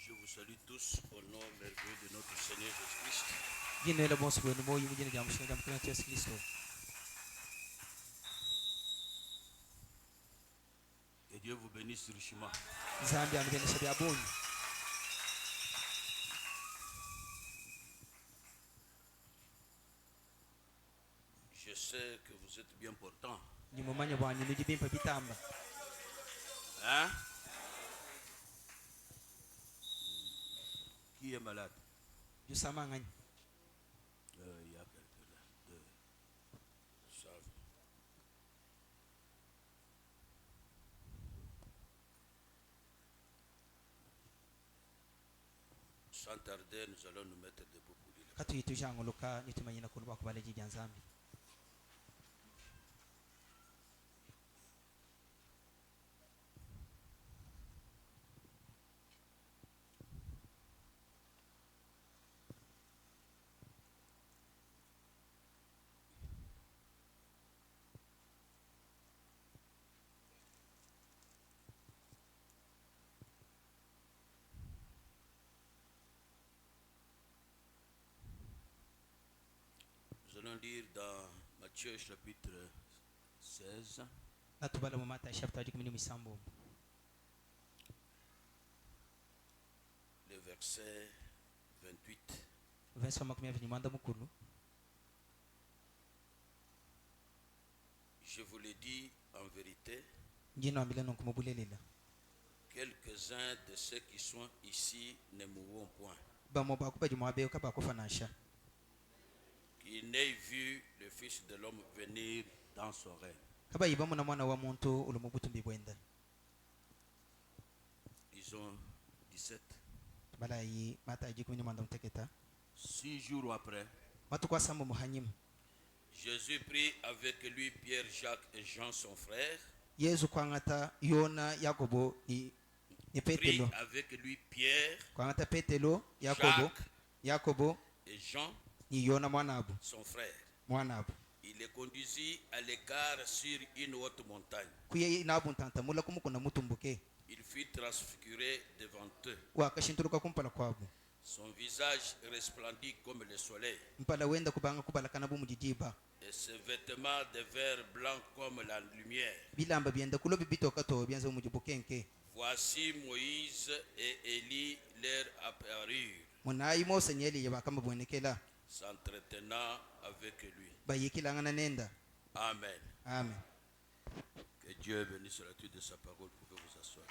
Je vous salue tous au nom merveilleux de notre Seigneur Jésus-Christ. Et Dieu vous bénisse richement. Je sais que vous êtes bien portant. Hein? Qui est malade? Il y a quelqu'un là. Ça va. Sans tarder, nous allons nous mettre debout pour lire. Nous allons lire dans Matthieu chapitre 16. Le verset 28. Je vous le dis en vérité, quelques-uns de ceux qui sont ici ne mourront point, qui n'aient vu le Fils de l'homme venir dans son règne. Disons 17. 6 jours après, Jésus prit avec lui Pierre, Jacques et Jean son frère. Prit avec lui Pierre, Jacques et Jean son frère. Il les conduisit à l'écart sur une haute montagne. Il fut transfiguré devant eux. Son visage resplendit comme le soleil, et ses vêtements devinrent blancs comme la lumière. Voici Moïse et Élie leur apparurent, s'entretenant avec lui. Amen. Que Dieu bénisse la lecture de sa parole. Vous pouvez vous asseoir.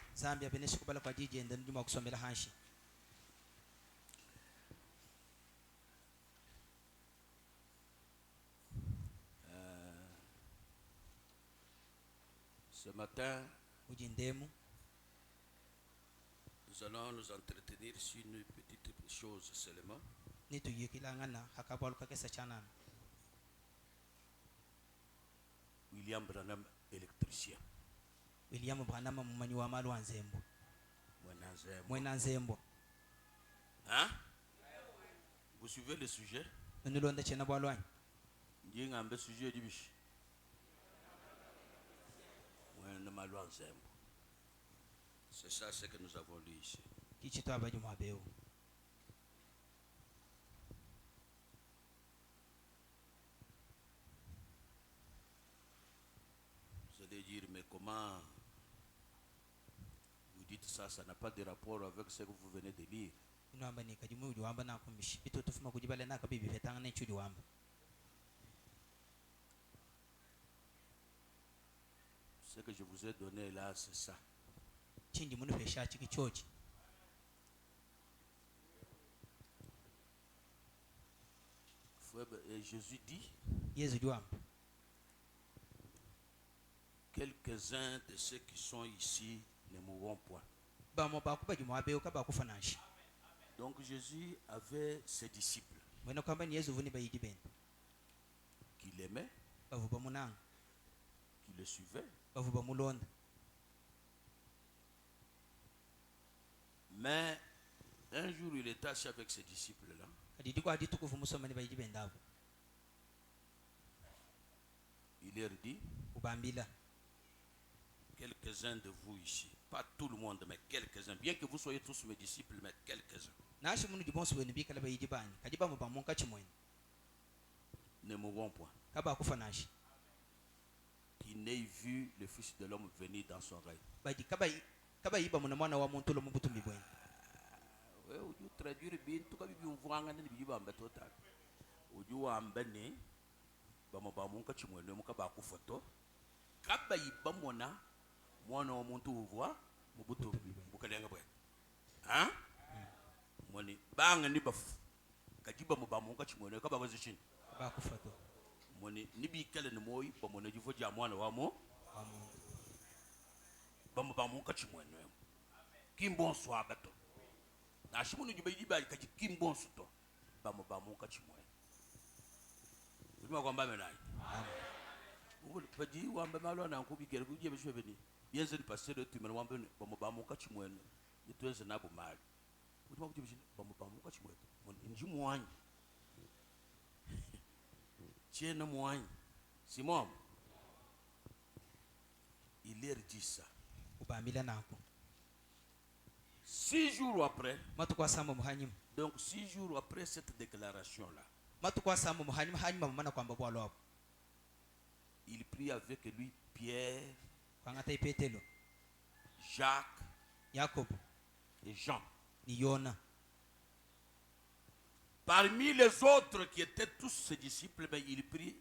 Ce matin, nous allons nous entretenir sur une petite chose seulement. William Branham, électricien. Hein? Vous suivez le sujet? nulonda chena bwalwanya Ndingambe sujet du biche. C'est ça ce que nous avons lu ici. kichito abaji mwabeu Vous allez dire, mais comment vous dites ça? Ça n'a pas de rapport avec ce que vous venez de lire. inamba ni kajimu ujuamba na kumbishi bito tufuma kujibale na kabibi vetanga ne chudi wamba Ce que je vous ai donné là, c'est ça. chindi munu pesha chiki chochi Et Jésus dit, yezu juamba quelques-uns de ceux qui sont ici ne mourront point. bamo bakubaji mwabeu kaba kufanashi. Donc Jésus avait ses disciples mwena kwamba ni yezu vuni bayidi ben qui l'aimaient, bavuba munanga qui le suivaient. bavuba mulonda Mais un jour, il était assis avec ses disciples-là. adidi kwa adidi tukufu musoma ni bayidi ben dabo Il leur dit, ubambila quelques-uns de vous ici, pas tout le monde, mais quelques-uns, bien que vous soyez tous mes disciples, mais quelques-uns, nashi munu dibonso wenu bikala bayidi bani kadiba mu bamunka chimwen ne mourront point. kaba kufanashi Qui n'ait vu le Fils de l'homme venir dans son règne. baji kaba yiba muna mwana wa muntu lo mubutu mibwen Oui, vous traduire bien, tout cas, vous voyez, vous voyez, total. Vous voyez, bamuka chimwene muka baku photo kaba yiba mona mwana wa muntu uvuwa mubutu bukalenga bwe hein moni banga ni bafu kajiba mu bamuka chimwene kaba bazishini baku foto moni nibi kale ni moyi bamona jivo ja mwana wa mo bamu bamuka chimwene kimbonso abato na shimunu jiba yiba kaji kimbonso to bamu bamuka chimwene kwamba menai Padi wamba malo na nkubi kere kujie bishwe beni yenze ni pasero tu mena wamba bamu kachimwene nitweze nabo mali utuma kujie bishwe bamu kachimwene inji muanyi chena muanyi Simon il leur dit ça ubambila nako 6 jours après matukwa sama muhanyim donc 6 jours après cette déclaration là matukwa sama muhanyim hanyima mana kwamba bwalo hapo il prit avec lui Pierre, kwangata ipetelo Jacques, Jacob et Jean. ni Yona. Parmi les autres qui étaient tous ses disciples, mais il prit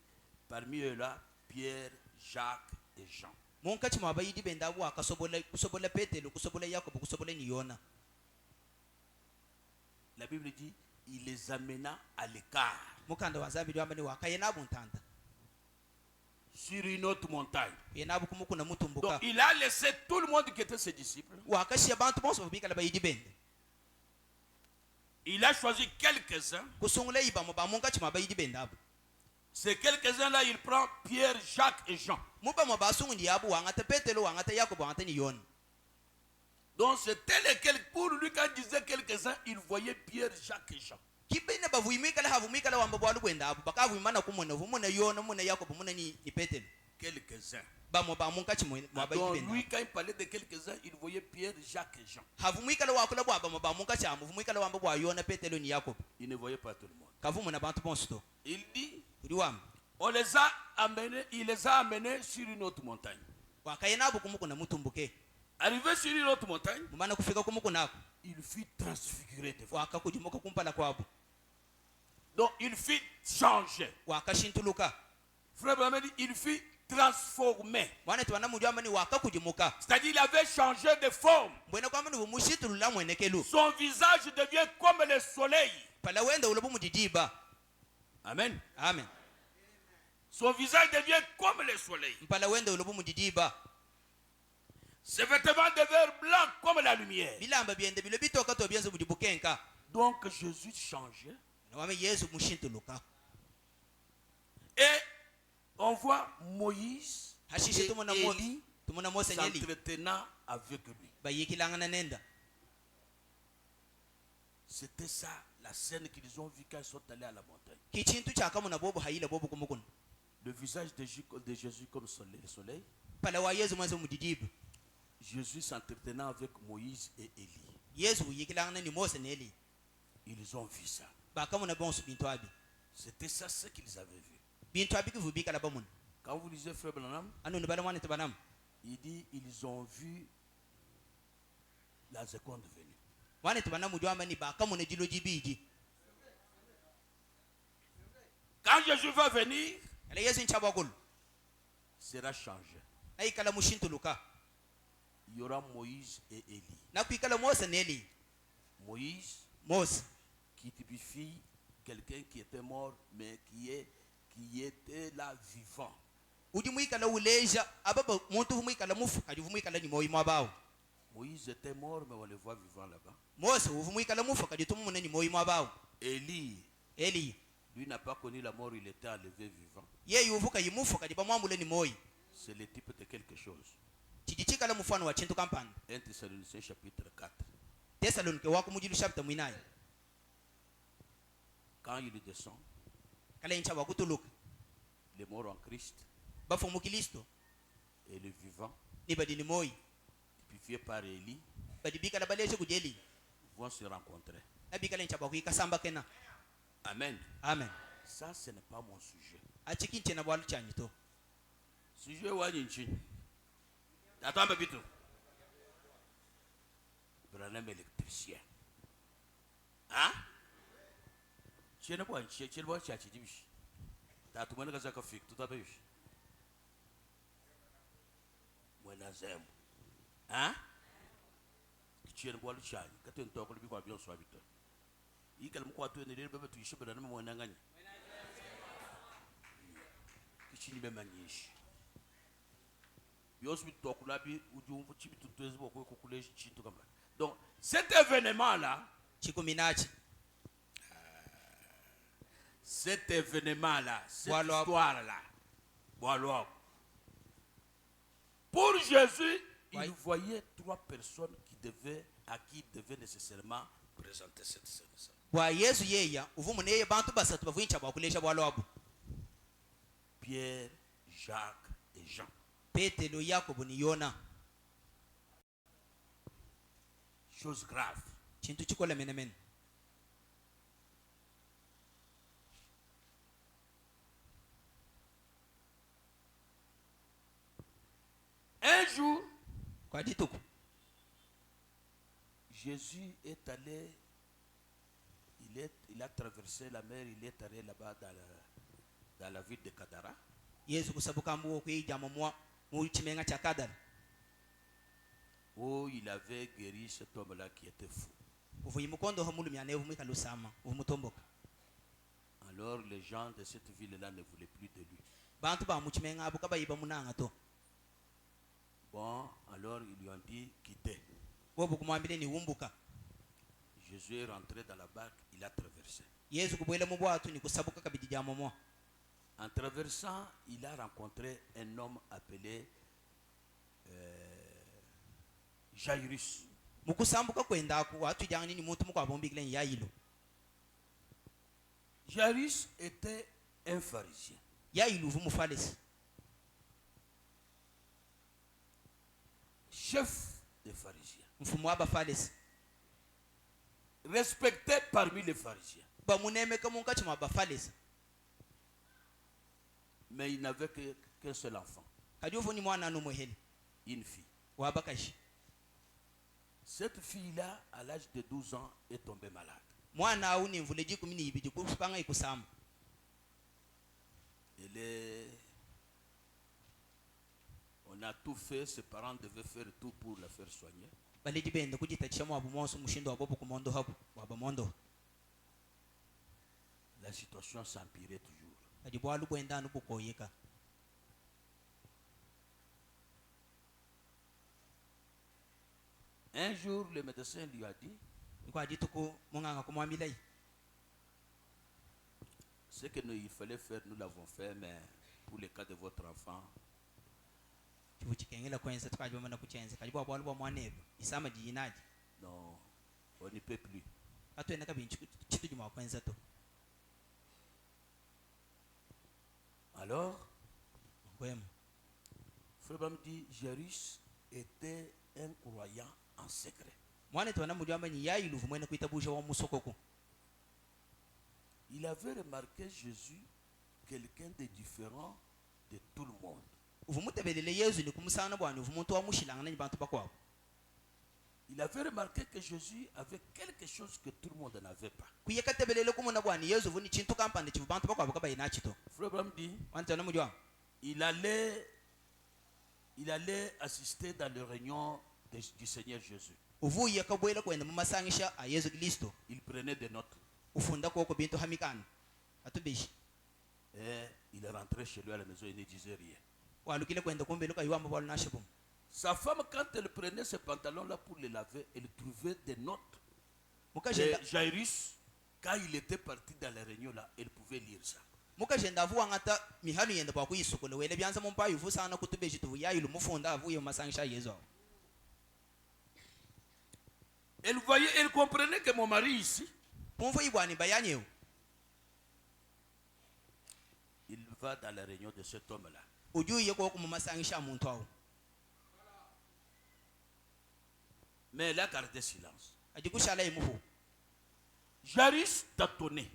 parmi eux là Pierre, Jacques et Jean. Munkati mwabayidi benda wa kusobola Petelo kusobola Jacob kusobola ni Yona. La Bible dit il les amena à l'écart. Mukanda wazabidi wambani wakayena buntanda. Sur une autre montagne. Donc il a laissé tout le monde qui était ses disciples. Il a choisi quelques-uns. Ces quelques-uns-là, il prend Pierre, Jacques et Jean. Donc c'était lesquels, pour lui quand il disait quelques-uns, il voyait Pierre, Jacques et Jean. Quelques-uns. Donc lui quand il parlait de quelques-uns, il voyait Pierre, Jacques et Jean. Il ne voyait pas tout le monde. Il dit, on les a amenés, il les a amenés sur une autre montagne. Arrivé sur une autre montagne, il fut transfiguré devant. Donc il fut changé. Frère Bramé dit, il fut transformé. C'est-à-dire il avait changé de forme. Son visage devient comme le soleil. Amen. Amen. Son visage devient comme le soleil. Ses vêtements devinrent blancs comme la lumière. Donc Jésus changeait. Et on voit Moïse et Élie s'entretenant avec lui. C'était ça la scène qu'ils ont vue quand ils sont allés à la montagne. kichintu chakamuna bobo haila bobo kumukun Le visage de Jésus comme le soleil. pala wa yezu mwanzo mudidibu Jésus s'entretenant avec Moïse et Élie. yezu yikilangna ni mose ne eli Ils ont vu ça. bakamuna bonsu bintu abi C'était ça ce qu'ils avaient vu. bintu abi kivubi kala bamun Quand vous lisez Frère Branham, anu ni balamwana tabanam il dit ils ont vu la seconde venue. wane tabanamu jwamba ni bakamuna jilo jibiji Quand Jésus va venir, ala yesu nchabakul sera changé. ay kala mushintu luka Il y aura Moïse et Élie. na kuikala mose ne eli Moïse mose qui typifie quelqu'un qui était mort mais qui était là vivant. uji muikala uleja ababa muntu muikala mufu kadi muikala ni moyi mwabawo Moïse était mort mais on le voit vivant là-bas. mose uvu muikala mufu kadi tumumune ni moyi mwabawo Élie, eli lui n'a pas connu la mort, il était enlevé vivant. ye yuvuka yimufu kadi bamwambule ni moyi C'est le type de quelque chose. chijichikala mufano wa chintu kampani 1 Thessaloniciens chapitre 4. Thessalonike wako mujilu chapter mwinayi Quand il descend, kala incha wakutuluka les morts en Christ bafu mukilisto et les vivants, ni badi ni moyi typifiés par Élie, badi bikala baleshe kujeli vont se rencontrer. na bikala incha bakuika samba kena Amen. amen Ça, ce n'est pas mon sujet. achikinche na bwalu chanyi to Sujet Wanyinchi. Attends, Bébito. Branham électricien. Hein? Tu n'es pas un chien, tu n'es pas un chien, tu dis. Tu as tout le monde qui a fait tout à fait. Moi, j'aime. Hein? Tu n'es pas le chien. Quand tu es un toque, tu vas bien soigner. Il y a quelqu'un qui a été bébé, tu sais, Branham, moi, n'engage. Tu n'es pas un chien. Donc, cet événement-là, cette histoire-là, voilà. Pour Jésus, il voyait trois personnes à qui il devait nécessairement présenter cette scène. bwa yesu yeya uvumune ye bantu basatu bavuincha bwakulesha bwalwabu Pierre, Jacques et Jean. petelo yakobo ni yona Chose grave. chintu chikola menemene Un jour, kwa dituku Jésus est allé, il a traversé la mer, il est allé là-bas dans la ville de Kadara. yesu kusabuka mbuo kuija mwa mu chimenga cha kadara Où il avait guéri cet homme-là qui était fou. uvuyi mukondo homulu myane uvumika lusama uvumutomboka Alors les gens de cette ville-là ne voulaient plus de lui. bantu ba mu chimenga abuka bayiba munanga to Bon, alors ils lui ont dit quittez. wobu kumwambile ni wumbuka Jésus est rentré dans la barque, il a traversé. yesu kubwele mu bwatu ni kusabuka kabidi jamo mwa En traversant, il a rencontré un homme appelé Jairus. mukusambuka kwenda ku watu jangani ni muntu mukwabombikile yayilo Jairus était un pharisien. yayilo uvu mufalisi Chef des pharisiens. mfumu wa bafalisi Respecté parmi les pharisiens. bamunemeka munkachi mwa bafalisi Mais il n'avait qu'un seul enfant. kadi uvu ni mwana n'umuheli Une fille. wa bakashi Cette fille-là, à l'âge de 12 ans, est tombée malade. mwana au ni mvule jikumi ni ibidi kupanga ikusama On a tout fait, ses parents devaient faire tout pour la faire soigner. balidi bende kujitachisha mwa bumonso mushindo wa bobo kumondo hapo wa bamondo La situation s'empirait toujours. kadi bwalu bwenda nubukoyeka Un jour, le médecin lui a dit, kwa dituku munganga kumwambilai ce que il fallait faire, nous l'avons fait, mais pour le cas de votre enfant, chivuchikengela kwenza tukajomana kuchenza kadi bwalu bwa mwanebe isama jinaji non, on ne peut plus. atwena kabinchi chitu juma kwenza to Alors, kwema Frère Branham dit, Jairus était un croyant en secret. mwana twana mujamba ni yayilu vumwene kuitabusha wa musokoko. Il avait remarqué Jésus quelqu'un de différent de tout le monde. Uvumutebelele Yesu ni kumusana bwana uvumuntu wa mushilanga na bantu bakwabo. Il avait remarqué que Jésus avait quelque chose que tout le monde n'avait pas. Kuyekatebelele kumuna bwana Yesu vuni chintu kampande chivu bantu bakwabo kabayina chito. Frère Branham dit, Mwana twana mujamba il allait assister dans les réunions du Seigneur Jésus. uvuye kabwela kwenda mu masangisha a Yesu Kristo. Il prenait des notes. Ufunda koko bintu hamikana atubishi Et il est rentré chez lui à la maison, il ne disait rien. walukile kwenda kumbe luka yiwamba bwalo nashibu. Sa femme, quand elle prenait ses pantalons-là pour les laver, elle trouvait des notes. Mukajenda Et Jairus, quand il était parti dans la réunion-là, elle pouvait lire ça. mukajenda avuwa ngata mihalu yenda bwa kuyisukule wele byanza mu mpayu fusana kutubeshi tuvu yayilu mufunda avuye mu masangisha Yesu. Elle voyait, elle comprenait que mon mari ici, Mumvu ibwani bayanyewu il va dans la réunion de cet homme-là. ujuye koko mu masangisha muntu awo. Mais elle a gardé silence. Ajikushala imuhu Jairus tâtonnait.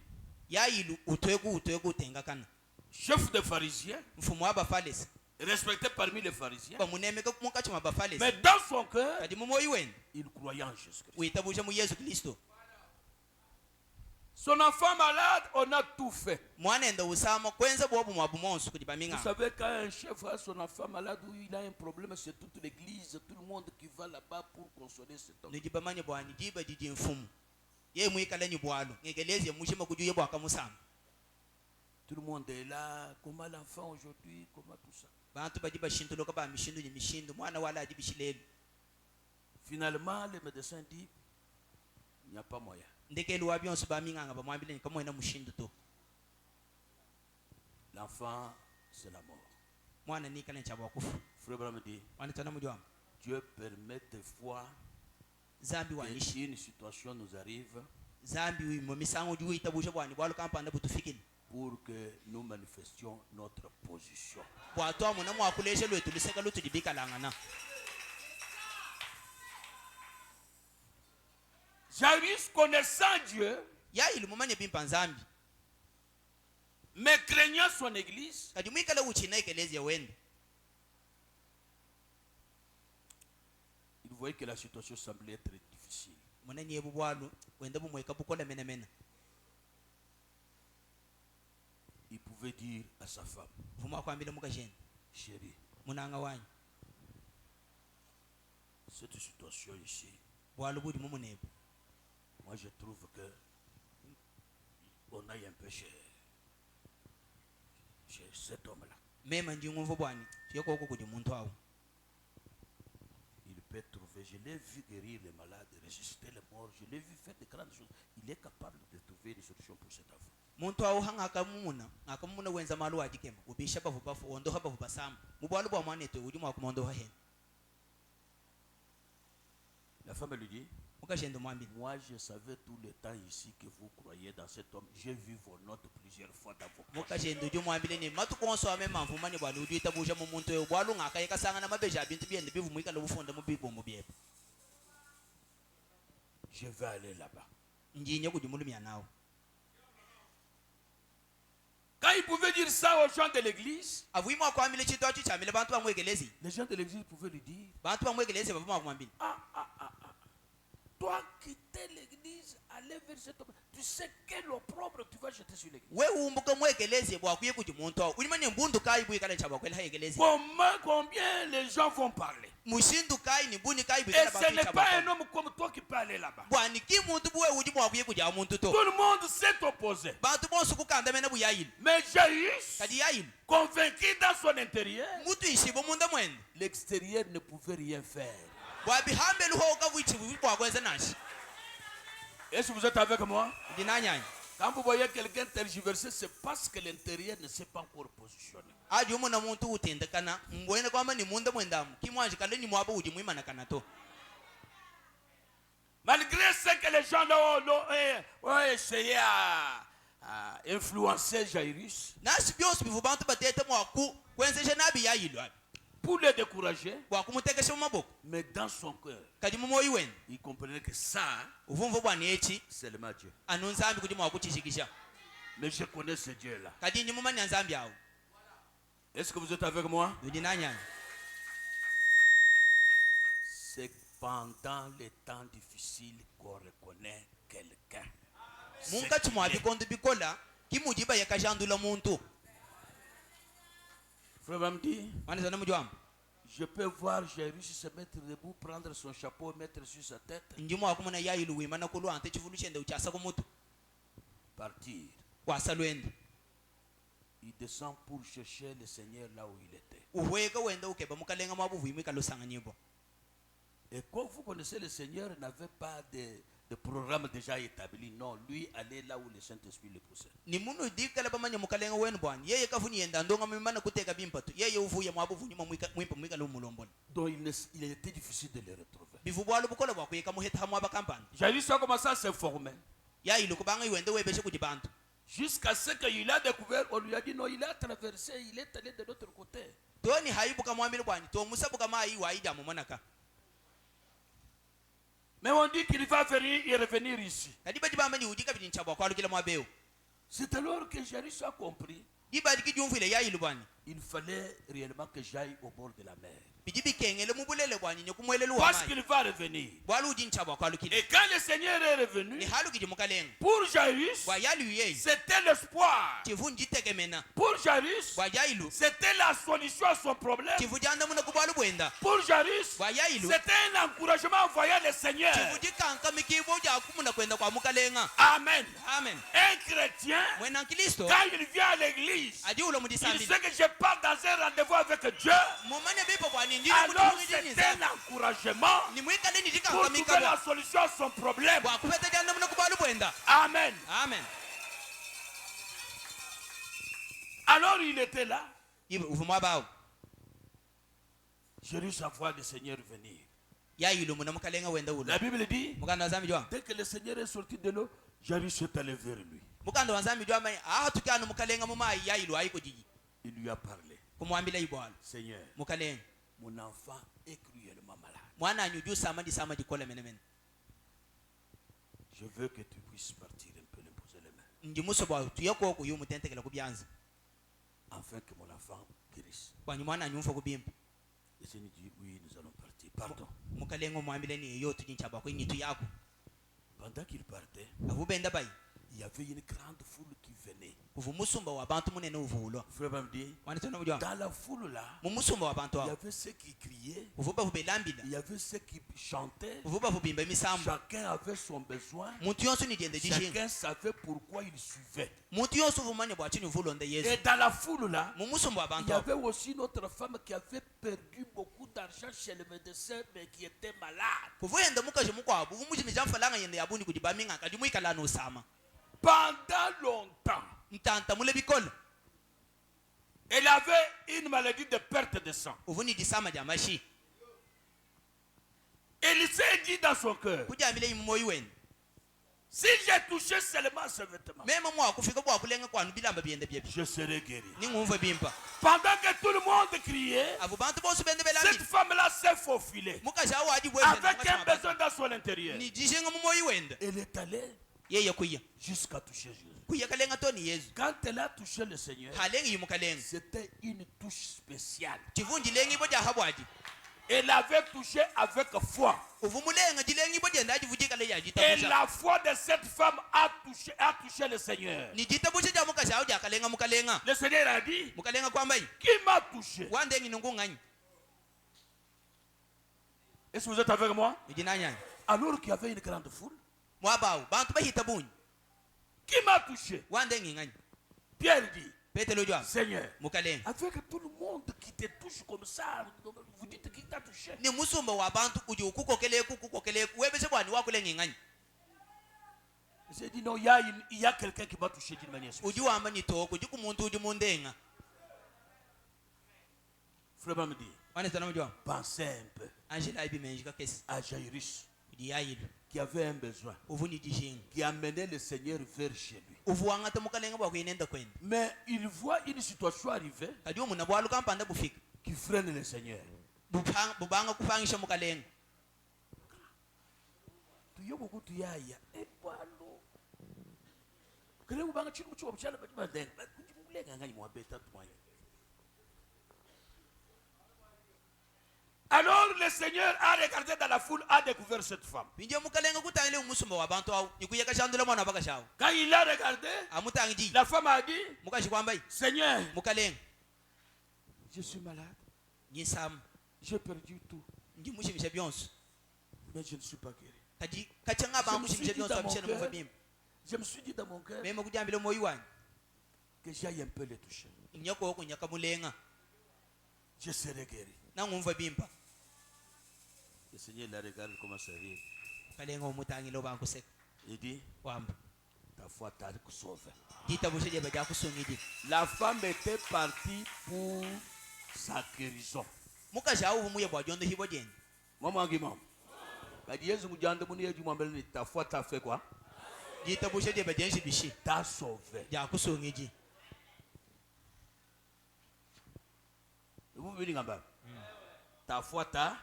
yayilu utwegu tengakana Chef des pharisiens, mfumu wa bafalesi respecté parmi les pharisiens. bamunemeka mukachi mwa bafalesi Mais dans son cœur, kadi mumoyi wenu il croyait en Jésus-Christ. uitabusha mu Yesu Kristo. Son enfant malade, on a tout fait. Mwana enda usama kwenza bwobu mwa bumonsu kudi Vous baminga. savez, quand un chef a son enfant malade ou il a un problème, c'est toute l'église, tout le monde qui va là-bas pour consoler cet homme. Nijibamanye bwani jiba jiji mfumu ye mwikala nyi bwalo ngegelezi mushima kujuye bwaka musama. Tout le monde est là. Comment l'enfant aujourd'hui? Comment tout ça? Bantu bajiba shintu loka ba mishindu ni mishindu mwana wala ajibishilelu. Finalement, le médecin dit, il n'y a pas moyen. Ndekelu wa byonso baminga nga bamwambile kama ina mushindu to. L'enfant, c'est la mort. Mwana nikala nchaba kufu. Frère Branham dit, Mwana tana mujwa Dieu permet des fois zambi wanishi qu'une situation nous arrive zambi wi mu misango juwe itabusha bwani bwalo kampanda butufikini. pour que nous manifestions notre position. Bwato amuna mwakuleshe lwetu liseka lutu jibika langana. Jairus, connaissant Dieu, Yayilu mumanye bimpa zambi mais craignant son église, kadi mwikala uchina ekelezi ya wende. il voyait que la situation semblait être difficile. Munani yebu bwalo wenda bumweka bukola mena mena. Il pouvait dire à sa femme, Vuma kwambile mukajenda chérie, munanga wanyu cette situation ici, bwalo budi mumunebu. moi je trouve que on aille un peu chez cet homme-là. Mema njingu bwani yoko huko kudi muntu awo. Il peut trouver, je l'ai vu guérir les malades, ressusciter les morts, je l'ai vu faire de grandes choses. Il est capable de trouver une solution pour cet enfant. Muntu awo hanga akamuna wenza malu ajikema ubisha bavu bafu ondo haba basam mubwalo bwa mwane to udi mwa kumondo ha hen. La femme lui dit, Mukajenda mwambile moi je savais tout le temps ici que vous croyez dans cet homme. J'ai vu vos notes plusieurs fois dans vos poches. mukajenda udi mwambile ni matu konso amema mvumani bwani udi itabusha mu muntu yo bwalo ngaka yekasanga na mabeja bintu byende bivu mwikala bufunda mu bibo mu byebo. Je vais aller là-bas. Njinye kudi mulumya nawo. Quand il pouvait dire ça aux gens de l'église, Avuima kwambile chitu achi chamile bantu bamwegelezi. les gens de l'église pouvaient lui dire, Bantu bamwegelezi bavuma kumwambile. toi quitter l'église, aller vers cet homme, tu sais quel opprobre tu vas jeter sur l'église. We umbuka mwegelezi bwakuye kudi muntu awo. Ulimanye mbundu kai bwikala chaba kwela yegelezi. Combien les gens vont parler? Mushindu kai ni buni kai Et bwikala ce n'est pas un homme comme toi qui peut aller là-bas. bwani ki muntu buwe udi mwakuye kudi muntu to. Tout le monde s'est opposé. Bantu bonsu kukanda mena buyayile. Mais Jairus, Kadi yayile. convaincu dans son intérieur, Mutu ishibo munda mwende. l'extérieur ne pouvait rien faire. Bwabi hambelu ho kavuichi bwakwenza nashi. Est-ce que vous êtes avec moi? Dinanyanya. Quand vous voyez quelqu'un tergiverser, c'est parce que l'intérieur ne s'est pas encore positionné. Aji umuna muntu utendekana mbwene kwamba ni munda mwendamu kimwanje kale ni mwaba udi mwimana kana to. Malgré ce que les gens ont essayé à influencer Jairus, nasi byose bivu bantu batete mwaku kwenzesha nabi yayilwa pour le décourager, wakumutekesha mu maboko mais dans son cœur, kadi mu moyo wenu il comprenait que ça, uvumva bwana eki c'est le Dieu. anunzambi kuti mwakuchishikisha Mais je connais ce Dieu-là. kadi ndi mumanya nzambi awo Est-ce que vous êtes avec moi? ndi nanyanya C'est pendant les temps difficiles qu'on reconnaît quelqu'un. munkati mwa bikondo bikola kimujiba yakajandula muntu Frère va me dire, wanizana mujwamba je peux voir Jairus se mettre debout, prendre son chapeau, mettre sur sa tête, ndi mwakumuna yayilu wimana kulwa ante chivulu chende uchasa kumutu partir. kwasa lwende Il descend pour chercher le Seigneur là où il était. uhweka wenda ukeba mukalenga mwabuvu imika lusanga nyimbo. Et comme vous connaissez, le Seigneur n'avait pas de programme déjà établi. Non, lui allait là où le Saint-Esprit le poussait. Ni munu dikala bamanya mukalenga wenu bwana yeye kafuni yenda ndonga mimana kuteka bimpatu yeye uvuye mwabuvu nyuma mwimpa mwika lo mulombola. Donc il était difficile de le retrouver. Bivu bwalo bukola bwa kuyeka muheta hamwa bakampani. Jairus a commencé à s'informer. Ya ilu kubanga iwende webeshe kujibantu. Jusqu'à ce qu'il a découvert, on lui a dit non, il a traversé, il est allé de l'autre côté. Toni haibuka mwamiri bwana to musabuka mai wa ija mu manaka. Mais on dit qu'il va venir et revenir ici. Kadiba dibamba ni ujika bidincha bwa kwalu kila mwabeo. C'est alors que Jairus a compris. Diba dikijumfile ya ilu bwana. Il fallait réellement que j'aille au bord de la mer. Bijibi kengele mubulele bwana nyokumwelelu wa Parce mai. qu'il va revenir. Bwalu ujincha bwa kwalu kila. Et quand le Seigneur est revenu, Ni halu kiji mukalenga. pour Jairus, Bwa yalu yeye. c'était l'espoir. Chivunji tekemena. Pour Jairus, Bwa yailu. c'était la solution à son problème. Chivujanda muna kubwalu bwenda. Pour Jairus, Bwa yailu. c'était un encouragement en voyant le Seigneur. Chivuji kanka mikibo ja kumuna kwenda kwa mukalenga. Amen. Amen. Un chrétien, Mwena Kristo quand il vient à l'église, adi ulo il mudisambi. sait que je pars dans un rendez-vous avec Dieu. Mumane bipo bwa ni ndiri Alors mutu c'est ndini un encouragement ni mwika ndini pour dikanka trouver mikabo. la solution à son problème. Bwa kupeta janda muna kubwalu bwenda. Amen. Amen. Alors il était là. Ibe uvumwa bawo. Jairus voit le Seigneur venir. Ya ilu muna mukalenga wenda ulo. La Bible dit, Mukanda wazambi jwa. dès que le Seigneur est sorti de l'eau, Jairus est allé vers lui. Mukanda wazambi jwa mai tukano mukalenga mumai ya ilu ayiko jiji. Il lui a parlé. Kumwambila ibwalo. Seigneur, Mukalenga. mon enfant est cruellement malade. Mwana anyuju sama dikola menemen. Je veux que tu puisses partir un peu, l'imposer les mains, Ndi muso bwa tuyako ko yumu tentekela kubyanza. afin que mon enfant guérisse. Kwani mwana anyumfa kubimpa. Le Seigneur dit, oui, nous allons partir. Pardon. Mukalenga mwambile ni yo tujincha bwa kwenye tuyako. Pendant qu'il partait, Avubenda bai. il y avait une grande foule qui venait. Uvu musumba wa bantu munene uvulo. Frère va me dire, Wani tono mujwa. dans la foule là, Mu musumba wa bantu il y wa. avait ceux qui criaient, Uvuba vubelambila. il y avait ceux qui chantaient. Uvuba vubimba misambo. Chacun avait son besoin. Muntu yonsu ni diende dijinga. Chacun savait pourquoi il suivait. Muntu yonsu vumanya bwa chini uvulo nde Yesu. Et dans la foule là, Mu musumba wa il bantu y wa. avait aussi une autre femme qui avait perdu beaucoup d'argent chez le médecin, mais qui était malade. Kuvuyenda mukaje mukwa buvu muji mijamfalanga yende yabuni kujibaminga kadi muikala no sama. Pendant longtemps, Ntanta mule bikola. elle avait une maladie de perte de sang. Uvuni disama jamashi. Elle s'est dit dans son cœur, Kujamile imoyi wenu. si j'ai touché seulement ce vêtement, Mema mwa kufika bwa kulenga kwanu bilamba byende byebye. je serai guéri. Ni ngumva bimpa. Pendant que tout le monde criait, Avu bantu bosu bende cette belambi. femme-là s'est faufilée Mukaja waji bwe. avec un besoin dans son intérieur. Ni jishenga mumoyi wenda. Elle est allée Yeye kuya. jusqu'à toucher Jésus. Kuya kalenga toni Yesu. Quand elle a touché le Seigneur, Halengi yimukalenga. c'était une touche spéciale. Chivunji lengi boja habwaji. Elle avait touché avec foi. Uvumulenga jilengi boja ndaji vujika le yaji Et tabusha. la foi de cette femme a touché le Seigneur. Ni jitabusha ja mukasha auja kalenga mukalenga. Le Seigneur a dit, Mukalenga kwambai. qui m'a touché? Wande nginungu ngani. Est-ce que vous êtes avec moi? Ijinanya. Alors qu'il y avait une grande foule, Mwabao bantu bahita bunyi. qui m'a touché? Wande ngingani. Pierre dit, Petelo jwa. Seigneur, Mukalenga. avec tout le monde qui te touche comme ça, vous dites qui t'a touché? Ni musumba wa bantu uji ukukokeleku webese bwani wakulenga ngani. J'ai dit non, il y a quelqu'un qui m'a touché d'une manière spéciale. Uji wamba ni toko uji kumuntu uji mundenga. Frère me dit, Wane sana mjwa. pensez un peu Angela ibi menjika kesi. à Jairus. Uji yayilu. qui avait un besoin, qui amenait le Seigneur vers chez lui. Mais il voit une situation arriver qui freine le Seigneur. Alors le Seigneur a regardé dans la foule, a découvert cette femme. Quand il a regardé, la femme a dit, Seigneur, je suis malade. J'ai perdu tout. Mais je ne suis pas guéri. Je me suis dit dans mon cœur que j'aille un peu les toucher. Je serai guéri. Le Seigneur la regarde, commence à rire. Il dit, ta foi t'a sauvé. La femme était partie pour sa guérison. Maman Guimam. Ta foi t'a fait quoi? T'a sauvé. Vous venez en bas. Ta foi t'a.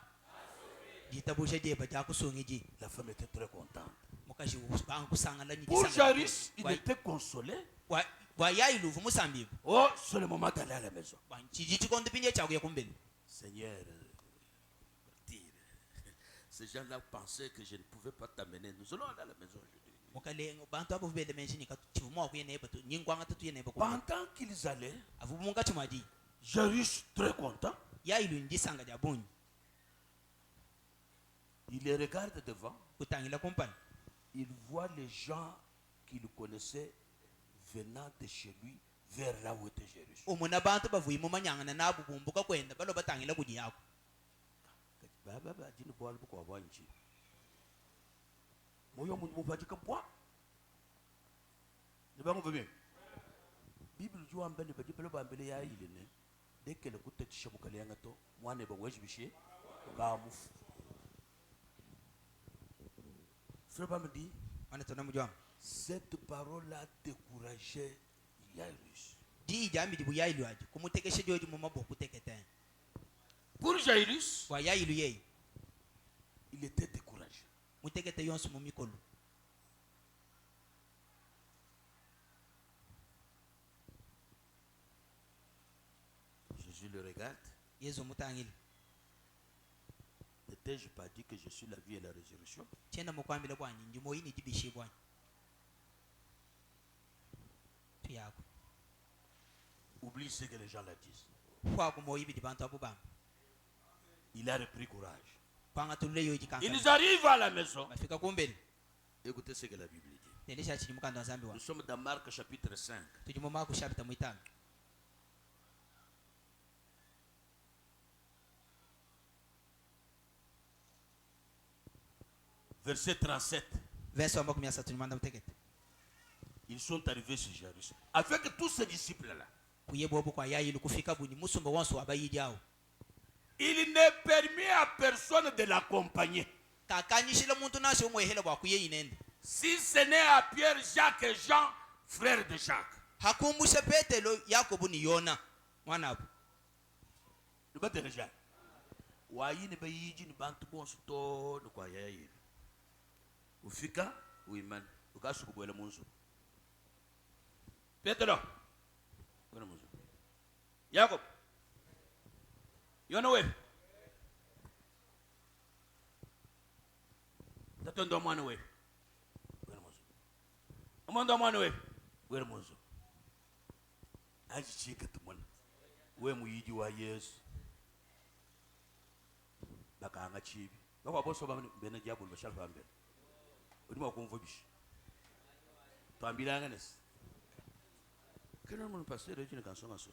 La femme était très contente. Pour Jairus, il était consolé. Oh, c'est le moment d'aller à la maison. Seigneur, ces gens-là pensaient que je ne pouvais pas t'amener. Nous allons aller à la maison aujourd'hui. Pendant qu'ils allaient, Jairus très content. Il les regarde devant. Il voit les gens qu'il connaissait venant de chez lui vers là où était Jérusalem. Cette parole a découragé Jairus. Pour Jairus, il était découragé. Jésus le regarde. N'ai-je pas dit que je suis la vie et la résurrection? Oublie ce que les gens la disent. Il a repris courage. Ils arrivent à la maison. Écoutez ce que la Bible dit. Nous sommes dans Marc chapitre 5. Verset 37. Ils sont arrivés sur Jérusalem avec tous ces disciples-là. Il ne permet à personne de l'accompagner. Si ce n'est à Pierre, Jacques et Jean, frères de Jacques. Ufika uimani ukasukubwela munzu Petro bwana munzu Jacob yona we tatondo mwana we bwana munzu amondo mwana we bwana munzu ajichika tumona we muyiji wa Yesu bakanga chibi bakwa boso bana jabulu bashalfa mbele udimo kumvubishi twambilanga nesi kana mun pastor ejine kansonga so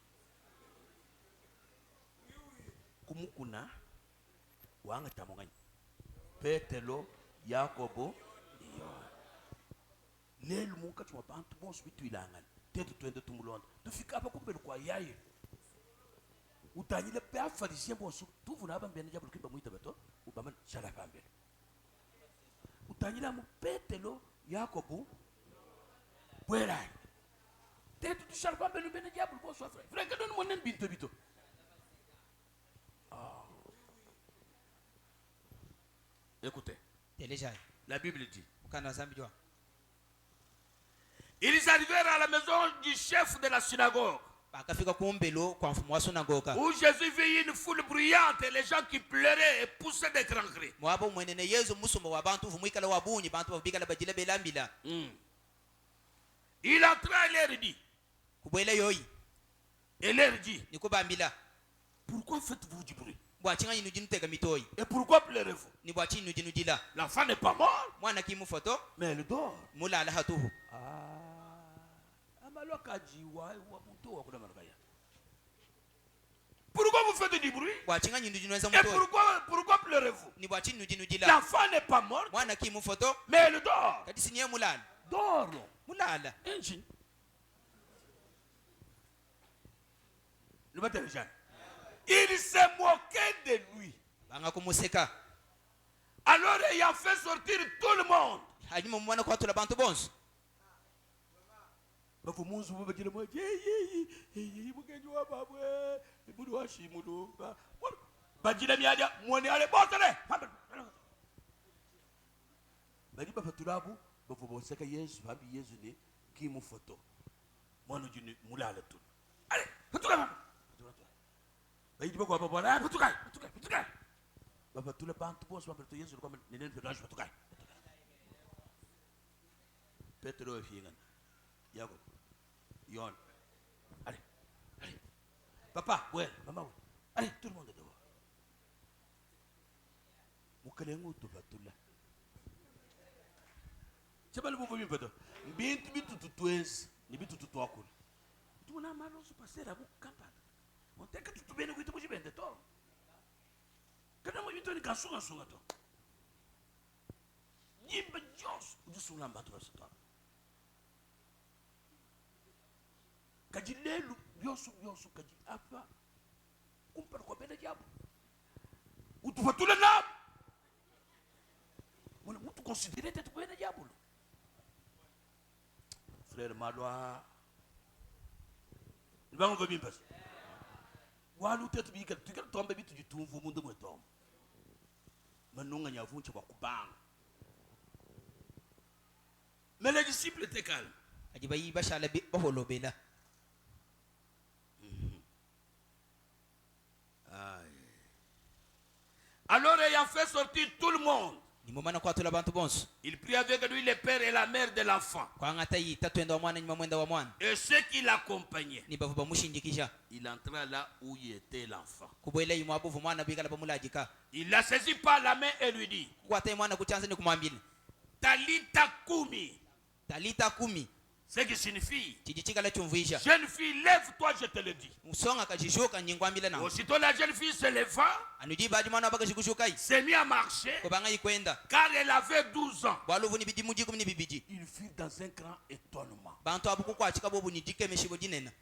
kumukuna wanga tamonganya Petelo Yakobo Yohana lelo munka tuma bantu bonso bitwilangana tetu twende tumulonda tufika apa kumbele kwa yaye utanyile pe afarisien bonso tuvuna abambene jabulu kimba muita beto ubama shala pambele Utanyira mu Petero Yakobo bwera tetu tusharba benu bene diable bo so frère frère que donne mon binto bito écoutez la Bible dit ils arrivèrent à la maison du chef de la synagogue où Jésus vit une foule bruyante et les gens qui pleuraient et poussaient des grands cris. Il entra et leur dit. Et leur dit. Pourquoi faites-vous du bruit? Et pourquoi pleurez-vous? L'enfant n'est pas mort, mais il dort. Pourquoi vous faites du bruit? Et pourquoi pleurez-vous? L'enfant n'est pas mort, mais il dort. Dort. Il s'est moqué de lui. Alors il a fait sortir tout le monde. Petro Jacob, Yon. Allez, allez. Papa, ouais, maman, ouais. Allez, tout le monde est dehors. Mukalengo to batula. Chaba le bobo mpeto. Bintu bitu tutwes, ni bitu tutwakul. Tu na malo so passer abu kampa. On teka tutubene ko itubuji bende to. Kana mo bitu ni kasunga sunga to. Yimba jos, udusula mbatu rasto. Kajilelu byosu kaji apa kumpara kwa benda jabu utufatula na mwana mtu considérer tete kwa benda jabu frère Malwa nibango ko bimpas walu tete bika tukala tombe bitu jitumvu mundu mwetom manunga nyavunche kwa kubanga mais les disciples étaient calmes ajibayi bashala baholobela. Alors ayant fait sortir tout le monde, il prit avec lui le père et la mère de l'enfant et ceux qui l'accompagnaient. Il entra là où il était l'enfant. Il la saisit par la main et lui dit, Talita kumi. Ce qui signifie, jeune fille, lève-toi, je te le dis. Aussitôt la jeune fille se leva, s'est mise à marcher, car elle avait 12 ans. Ils furent dans un grand étonnement.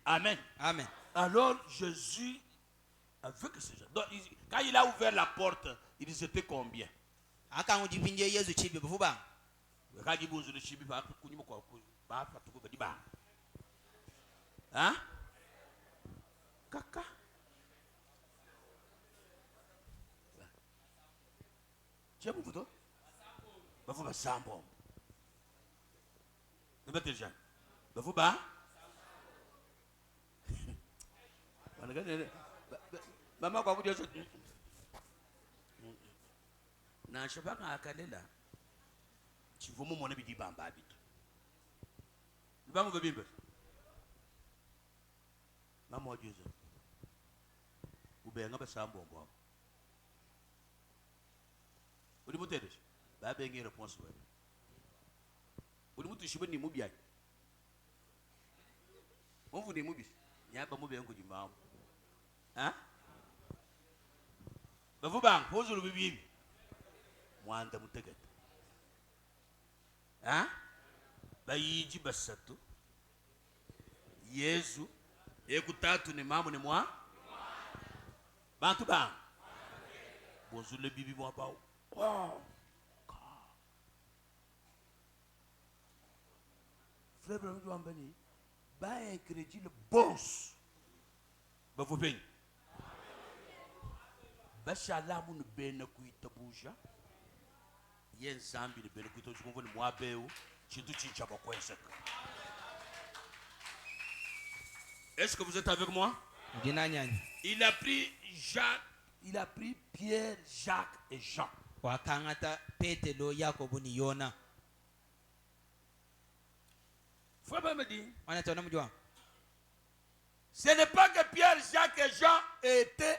Amen. Amen. Alors Jésus, avec ces gens, donc, quand il a ouvert la porte, ils étaient combien? Hein? Kaka. Tu as mon photo? Bah vous sambo. Ne mettez déjà. Bah vous bah. Maman quoi vous dire? Na je sais pas quand akalela. Tu veux mon monnaie bidi bamba bit. Bango bimbe. Maman Dieu. Ubenga basambo ngwa. Uli mutede. Ba bengi réponse we. Uli mutu shibe ni mubiya. On vous ni mubi. Nyaba mubiya ngo jimam. Hein? Ba vous bang, pose le bibi. Mwanda muteget. Hein? Bayiji basatu Yesu ekutatu ni mamu ni mwa bantu ba bonzule bibi mwa bao wow Frère Branham dit Wambani, bah incrédule le boss. Bah vous peignez. Bah chalamu ne bena kuita bouja. Yen zambi ne bena kuita bouja. Vous voulez moi béo. Chintu chincha ba quoi ça. Est-ce que vous êtes avec moi? Il a pris Jacques, il a pris Pierre, Jacques et Jean. Wakangata Petelo Yakobo ni Yona. Frère me dit, Wanatona ce n'est pas que Pierre, Jacques et Jean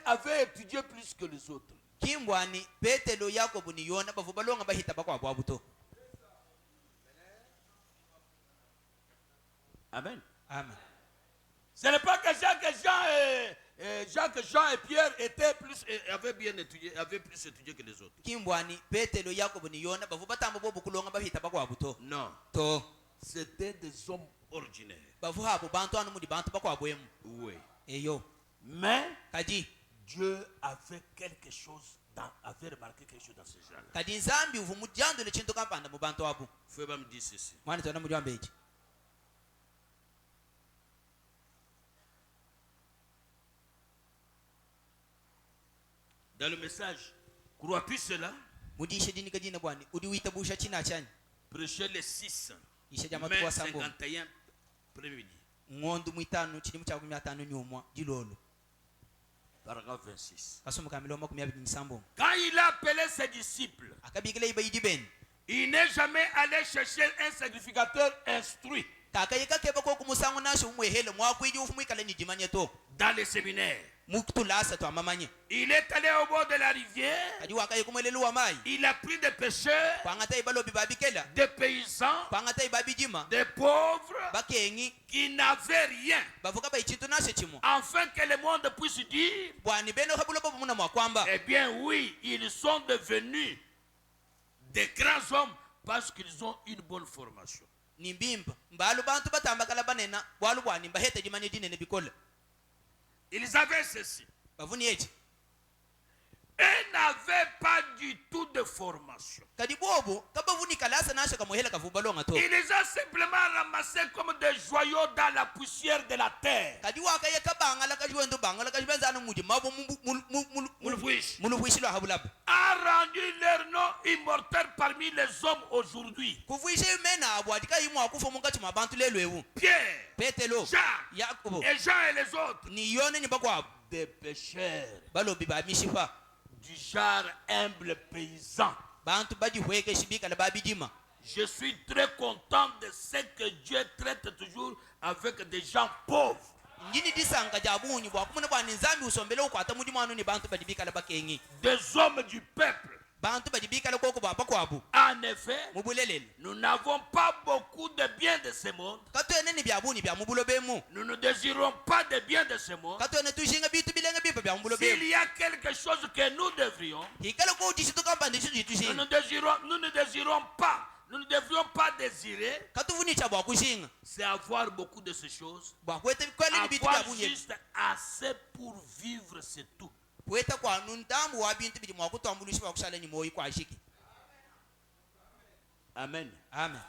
avaient étudié plus que les autres. Kimbwani Petelo Yakobo ni Yona bavubalonga bahita bakwa bwabuto. Amen. Amen. Ce n'est pas que Jacques, Jean et Pierre avaient bien étudié, avaient plus étudié que les autres. Kimbwani Petelo Yakobo ni Yona bavubatamba bobukulonga bahita bakwa buto. Non. To. C'était des hommes ordinaires. Bavuhabo bantu anu mudi bantu bakwa bwemu. Oui. Eyo. Mais Kadi Dieu avait quelque chose avait remarqué quelque chose dans ces gens-là. Kadi nzambi uvumujando le chintu kampanda mu bantu abu. Frère me dit ceci. Mwana tona mujwa mbeji. Dans le message, crois-tu cela? Mudishe dini kajina bwani udiwita busha china chani. Prêchez les 6 mai 51 après-midi. Ngondu mwitano chini mu 15 nyumwa jilolo. Paragraphe 26. Quand il a appelé ses disciples, il n'est jamais allé chercher un sacrificateur instruit dans les séminaires. Il est allé au bord de la rivière. Il a pris des pêcheurs, des paysans, des pauvres qui n'avaient rien, afin que le monde puisse dire, eh bien oui, ils sont devenus des grands hommes parce qu'ils ont une bonne formation. Ils avaient ceci. Ils n'avaient pas du tout de formation. Il les a simplement ramassés comme des joyaux dans la poussière de la terre. A rendu leur nom immortel parmi les hommes aujourd'hui. Pierre, Jacques et Jean et les autres, des pécheurs du genre humble paysan. Je suis très content de ce que Dieu traite toujours avec des gens pauvres. Des hommes du peuple. En effet, nous n'avons pas beaucoup de biens de ce monde. Nous ne désirons pas de biens de ce monde. S'il y a quelque chose que nous devrions, nous ne devrions pas désirer, c'est avoir beaucoup de ces choses. Avoir juste assez pour vivre, c'est tout. Amen. Amen.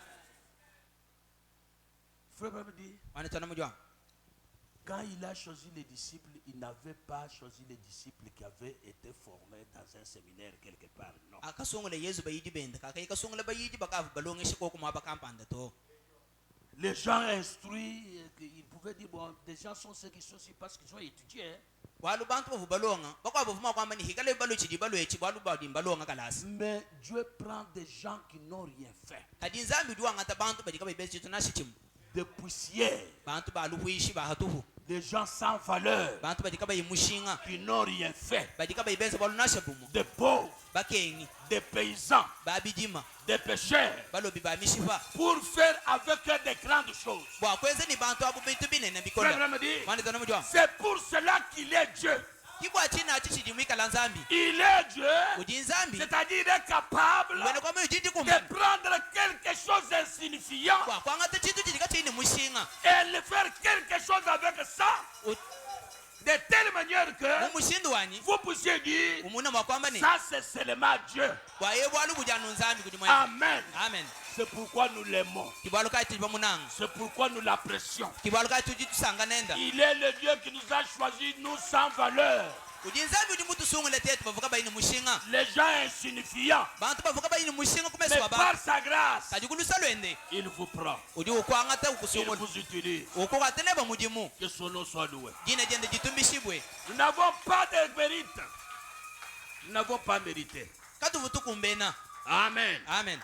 Frère me dit, quand il a choisi les disciples, il n'avait pas choisi les disciples qui avaient été formés dans un séminaire quelque part. Non. Les gens instruits, ils pouvaient dire, bon, des gens sont ceux qui sont ici parce qu'ils ont étudié. Mais Dieu prend des gens qui n'ont rien fait. Des poussières. Des gens sans valeur qui n'ont rien fait. Des pauvres, des paysans, des pécheurs, pour faire avec eux des grandes choses. C'est pour cela qu'il est Dieu. Il est Dieu, c'est-à-dire il est capable de prendre quelque chose d'insignifiant et de faire quelque chose avec ça de telle manière que umushindi wani vous puissiez dire, umuna makwamba ni ça c'est seulement Dieu. bwaye bwalu bujanu nzambi kuti mwe Amen. amen C'est pourquoi nous l'aimons. kibwalu kati tili pamunanga C'est pourquoi nous l'apprécions. kibwalu kati tujitusanga nenda Il est le Dieu qui nous a choisis, nous sans valeur. kuti nzambi kuti mutusungule tetu bavuka bayini mushinga Les gens insignifiants. bantu bavuka bayini mushinga kumeso Mais baba par sa grâce, kati kulusa lwende il vous prend. kuti ukwanga te Il ukusungula vous utilise. ukukateneba mudimu Que son nom soit loué. jine jende jitumbishibwe Nous n'avons pas de mérite. Nous n'avons pas mérité. kati vutukumbena Amen. amen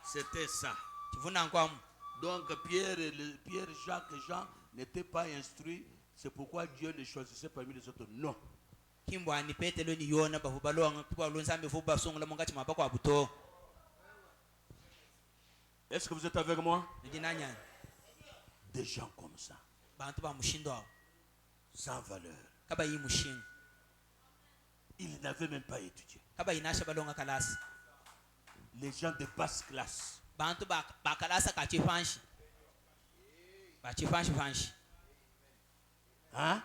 C'était ça. chivuna nkwamu Donc Pierre, Jacques et Jean n'étaient pas instruits. C'est pourquoi Dieu les choisissait parmi les autres. Non. kimbwani petelo ni yona bavu balonga kibwalu nzambi vu basungula mungati mapa kwa buto Est-ce que vous êtes avec moi? ndinanyani Des gens comme ça, bantu ba mushindo awo sans valeur. kaba yi mushinga Ils n'avaient même pas étudié. kaba inasha balonga kalasi Les gens de basse classe. bantu bakalasa kachifanshi bachifanshi fanshi Hein?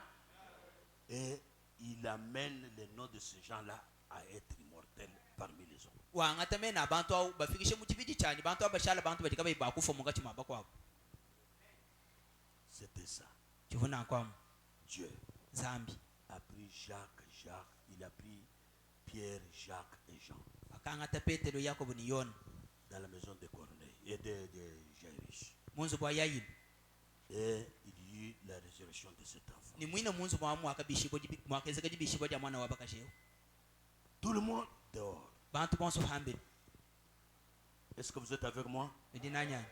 Et il amène le nom de ces gens-là à être immortels parmi les hommes. wanga tamena abantu awo bafikishe mu kibidi cyane bantu abashala bantu batika bakufa mungati mapa kwabo C'était ça. chivuna nkwamu Dieu zambi a pris Jacques, il a pris Pierre, Jacques et Jean akangata petelo yakobo ni yona dans la maison de Corneille et de Jairus. munzu bwa yayini Et il y eut la résurrection de cet enfant. ni mwina munzu bwa mwaka bishibo mwakeze kaji bishibo ja mwana wabakasheo Tout le monde dehors. bantu bonso hambele Est-ce que vous êtes avec moi? ndinanyani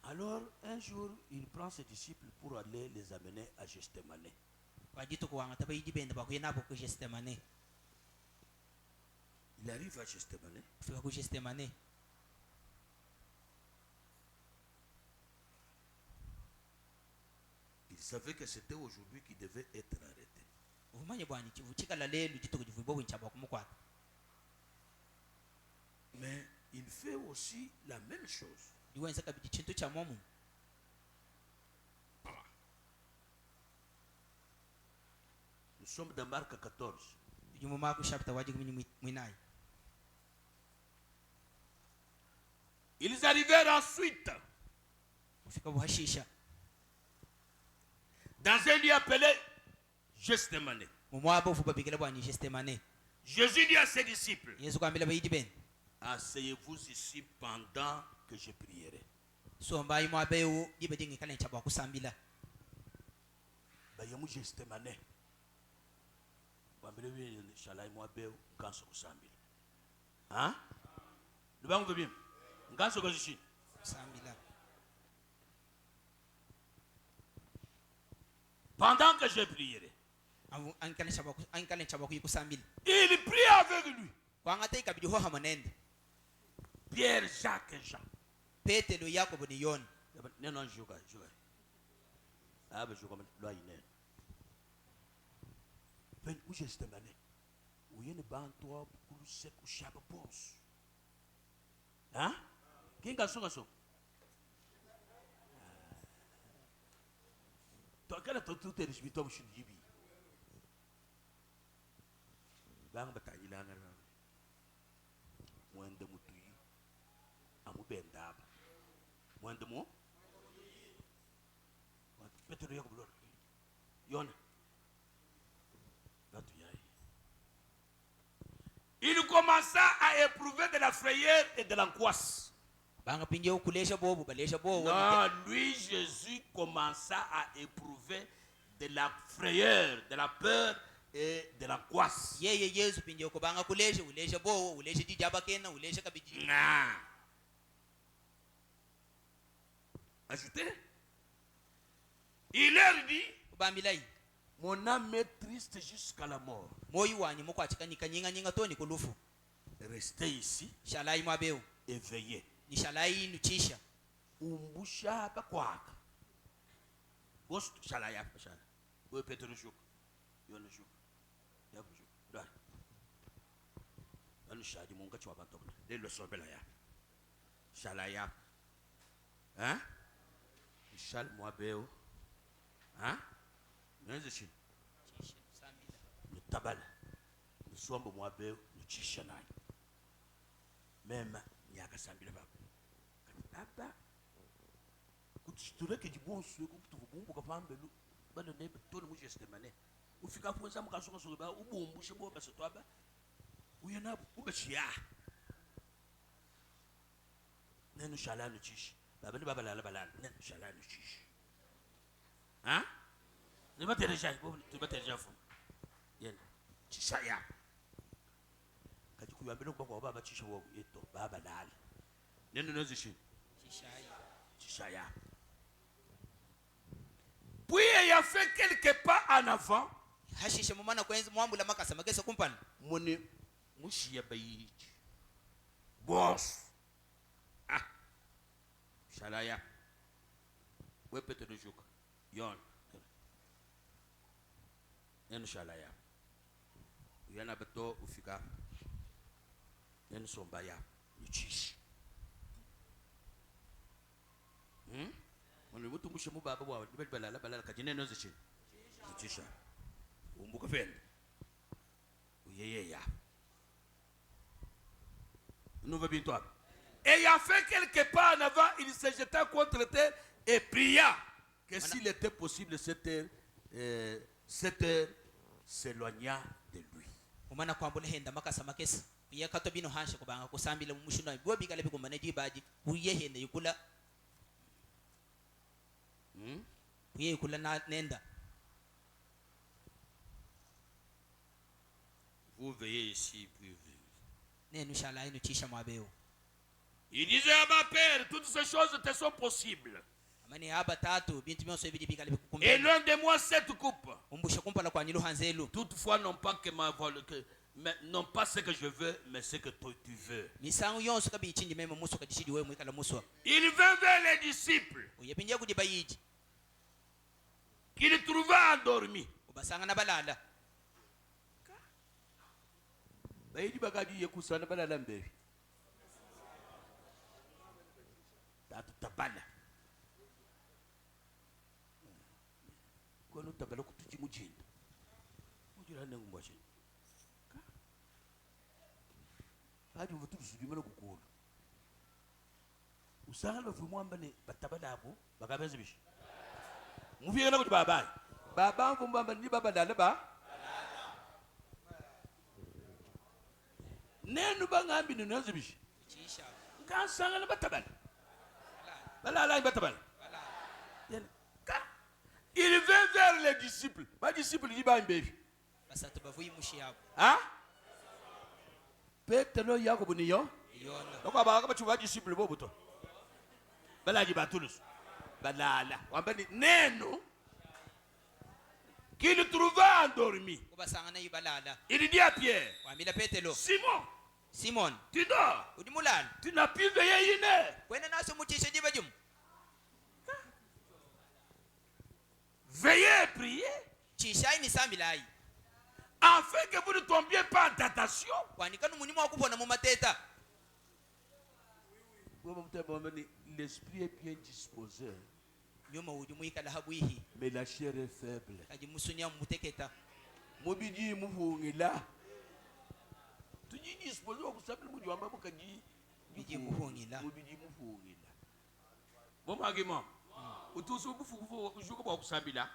Alors, un jour, il prend ses disciples pour aller les amener à Gethsemane. wajito kuwanga taba yijibenda bakuyena boko gestemane Il arrive à Gethsemane. fika ku gestemane Il savait que c'était aujourd'hui qu'il devait être arrêté. uvumanye bwani chivuchikala lelu jitoko jivuibo winchaba kumukwata Mais il fait aussi la même chose. liwenza kabidi chintu cha momu Nous sommes dans Marc 14. jumu maku chapter waji kumini mwinai Ils arrivèrent ensuite ufika buhashisha dans un lieu appelé Gethsemane. mumwabo ufuba bigela bwani gestemane Jésus dit à ses disciples, yesu kwambila bayijibenda asseyez-vous ici pendant que je prierai. somba imwabewu jibe jingi kale nchaba kusambila Bayemu Gethsemane. Wambele bi shalai mwabeu kanso kusambila. Hein? Le bango veut bien. Kanso kozishi. kusambila Pendant que je prierai. ankale nchaba kuyikusambila Il prie avec lui. kwanga te ikabidi ho hamonende Pierre, Jacques et Jean. petelo yakobo ni yona Non, non, je joue. Ah, ben je joue comme là, il est. Ben, où j'ai cette année? Où il y a une bande, toi, pour le sec, ou chaque boss. Hein? Qui est garçon, garçon? Toi, quel est ton tout est respecté, je suis dit. Bang, bataille, il a un moins de moutouille. Amu bendab. Moins de mots? Peut-être que Yon. Il commença à éprouver de la frayeur et de l'angoisse. banga pinje ukulesha bobu balesha bobu Non, lui, Jésus commença à éprouver de la frayeur, de la peur et de l'angoisse. yeye yesu pinje uko banga kulesha ulesha bobu ulesha jijaba kena ulesha kabidi Nah. Ajoutez. Il leur dit, bambilai mon âme est triste jusqu'à la mort. moyi wani moko achikanika nyinga nyinga toni kulufu Restez ici shalai mwabeu et veillez. ni shalai nuchisha Umbusha bakwaka. Gos shalaya shala. Wo Petro juk. Yo no juk. Ya juk. Da. Anu shadi munga chwa bantu. Le lo sobela ya. Shalaya. Hein? Shal mwabeo. Hein? Neze shi. tabala nsombo mwabe nuchisha naye mema nyakasambira baba kutureke jibonsu kubumbuka pambelu bana ne toni mu gestemane ufika fonza mukasonga songa ba ubumbushe bo basotwaba uyena ubeshiya nenu shalanu chishi baba ni baba balala nenu shalanu chishi ha ni batereja bo tu batereja fu yena chishaya kaji kuyambele kuba baba chisha wo eto baba lala nenu nozishi chishaya. Puis il a fait quelques pas en avant. Hashisha mumana kwenzi mwambula makasa magesa kumpana. Moni mushi ya bayi. Boss. Ah. Shalaya. Wepete de juk. Yon. Nenu shalaya. Yana beto ufika. Nenu sombaya. Uchishi. Moni mutu mushe mubaba wa balala kajine noze chi. Uchisha. Umbuka fende. Uyeyeya. Nous va bientôt. Et il a fait quelques pas en avant, il se jeta contre terre et pria que s'il était possible cette heure s'éloigna de lui. Umana kwambule henda makasa makesa. Iya kato bino hanshe kubanga kusambila mushuna bobi kale bikumane jibaji uye henda yukula. Uye yukula na nenda. Vous veillez ici puis nenu shala inu chisha mwabeo. Il disait à ma père, toutes ces choses te sont possibles. Amani aba tatu bintu byose bibiri bikale Et bikukumbe. loin de moi cette coupe. Umbushe kumpala kwa nyilu hanzelu. Toutefois non pas que mais non pas ce que je veux, mais ce que toi tu veux. Misangu yonso kabi chinji mema muso kadishiji wewe mwikala muswa. Il vint vers les disciples. Uyepinja kujibayiji. Qu'il trouva endormi. Ubasanga na balala. Bayidi bagadi yekusana balala mbere. Tatu tabala. Kono tabala kutuji mujinda. Mujira nangu mwaje. Hadi uvutu sudimana kukulu. Usanga bafu mwamba ne batabala hapo bakabenze bishi. Mufiyeka na kuti babayi. Baba mvumba ni baba dala ba. Nenu bangambi ni nozi bishi. Chisha. Nkansanga na batabala. Balala batabala. Il vint vers les disciples. Les disciples disent bah mbévi. Basatu bavuyi mushi yabo. Hein? Petelo yako buniyo. Yona. Lokwa ba ka chuva disciples bo buto. Balaji batulus. Balala. Wambani nenu qu'il trouva endormi. Ubasanga na ibalala. Il dit à Pierre, Wamila Petelo. Simon, Simon. tu dors. Udimulala. Tu n'as pu veiller une heure. Kwena naso muchisha jibajum. Veillez et priez. Chisha ni sambilai. Afin que vous ne tombiez pas en tentation. Kwanika numunimo wakubona mu mateta. L'esprit est bien disposé, Nyuma udimuyikala habwihi. mais la chair est faible. Ajimusunya muteketa. Mobidi muhungila. Tuji disposé okusabila mujwamba bukaji. Biji muhungila. Mobidi muhungila. Bon argument. Utuso bufukufu ujuko ba kusabila.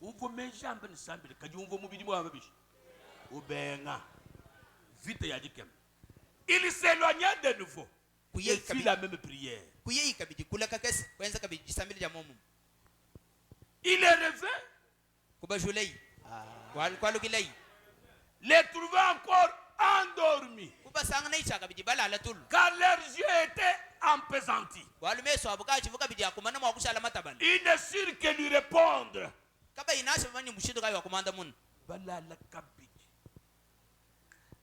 Uvo menjamba ni sambila kaji uvo mobidi mwamba bishi. Ubenga. Vite ya dikem. Il s'éloigna de nouveau. Il fit la même prière. Kuye ikabidi kula kakesi kwenza kabidi sambila ya momu. Il est revenu. Kubajulei. Kwalukilei. Les trouva encore endormis. Kubasanga na ichaka bidi balala tulu. Car leurs yeux étaient empaisantis. Walumeso abuka chivuka bidi akumana mwa kushala matabana. Ils ne surent que lui répondre. Kaba inasha mani mushindo kayo wakumanda mun. Balala kabidi.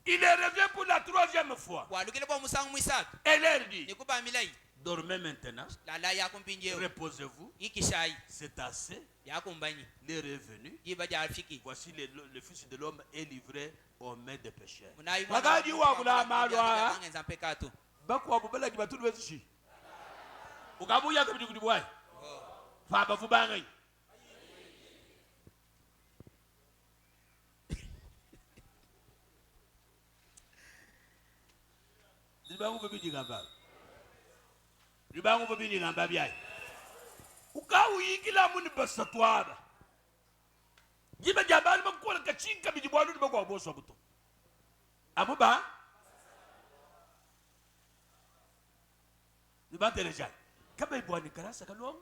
Il est revenu pour la troisième fois. Walukile kwa musangu mwisatu. Et leur dit, Nikuba milai. dormez maintenant. Lala yako mpinjeo. Reposez-vous. Ikishai. C'est assez. Yako mbanyi. Les revenus. Jibaja afiki. Voici le Fils de l'homme est livré aux mains des pécheurs. Munayi Magaji wa kula malwa. Angenza pekatu. Bakwa bubala jibatulu bezishi. Ukabuya kabidi kudibwai. Faba fubanga. Libango babini ngamba. Libango babini ngamba byai. Ukawu yikila muni basatwaba. Jiba jabali bakola kachinka bijibwalu bakwa boso buto. Amuba? Libantereja. Kaba ibwani karasa kalom.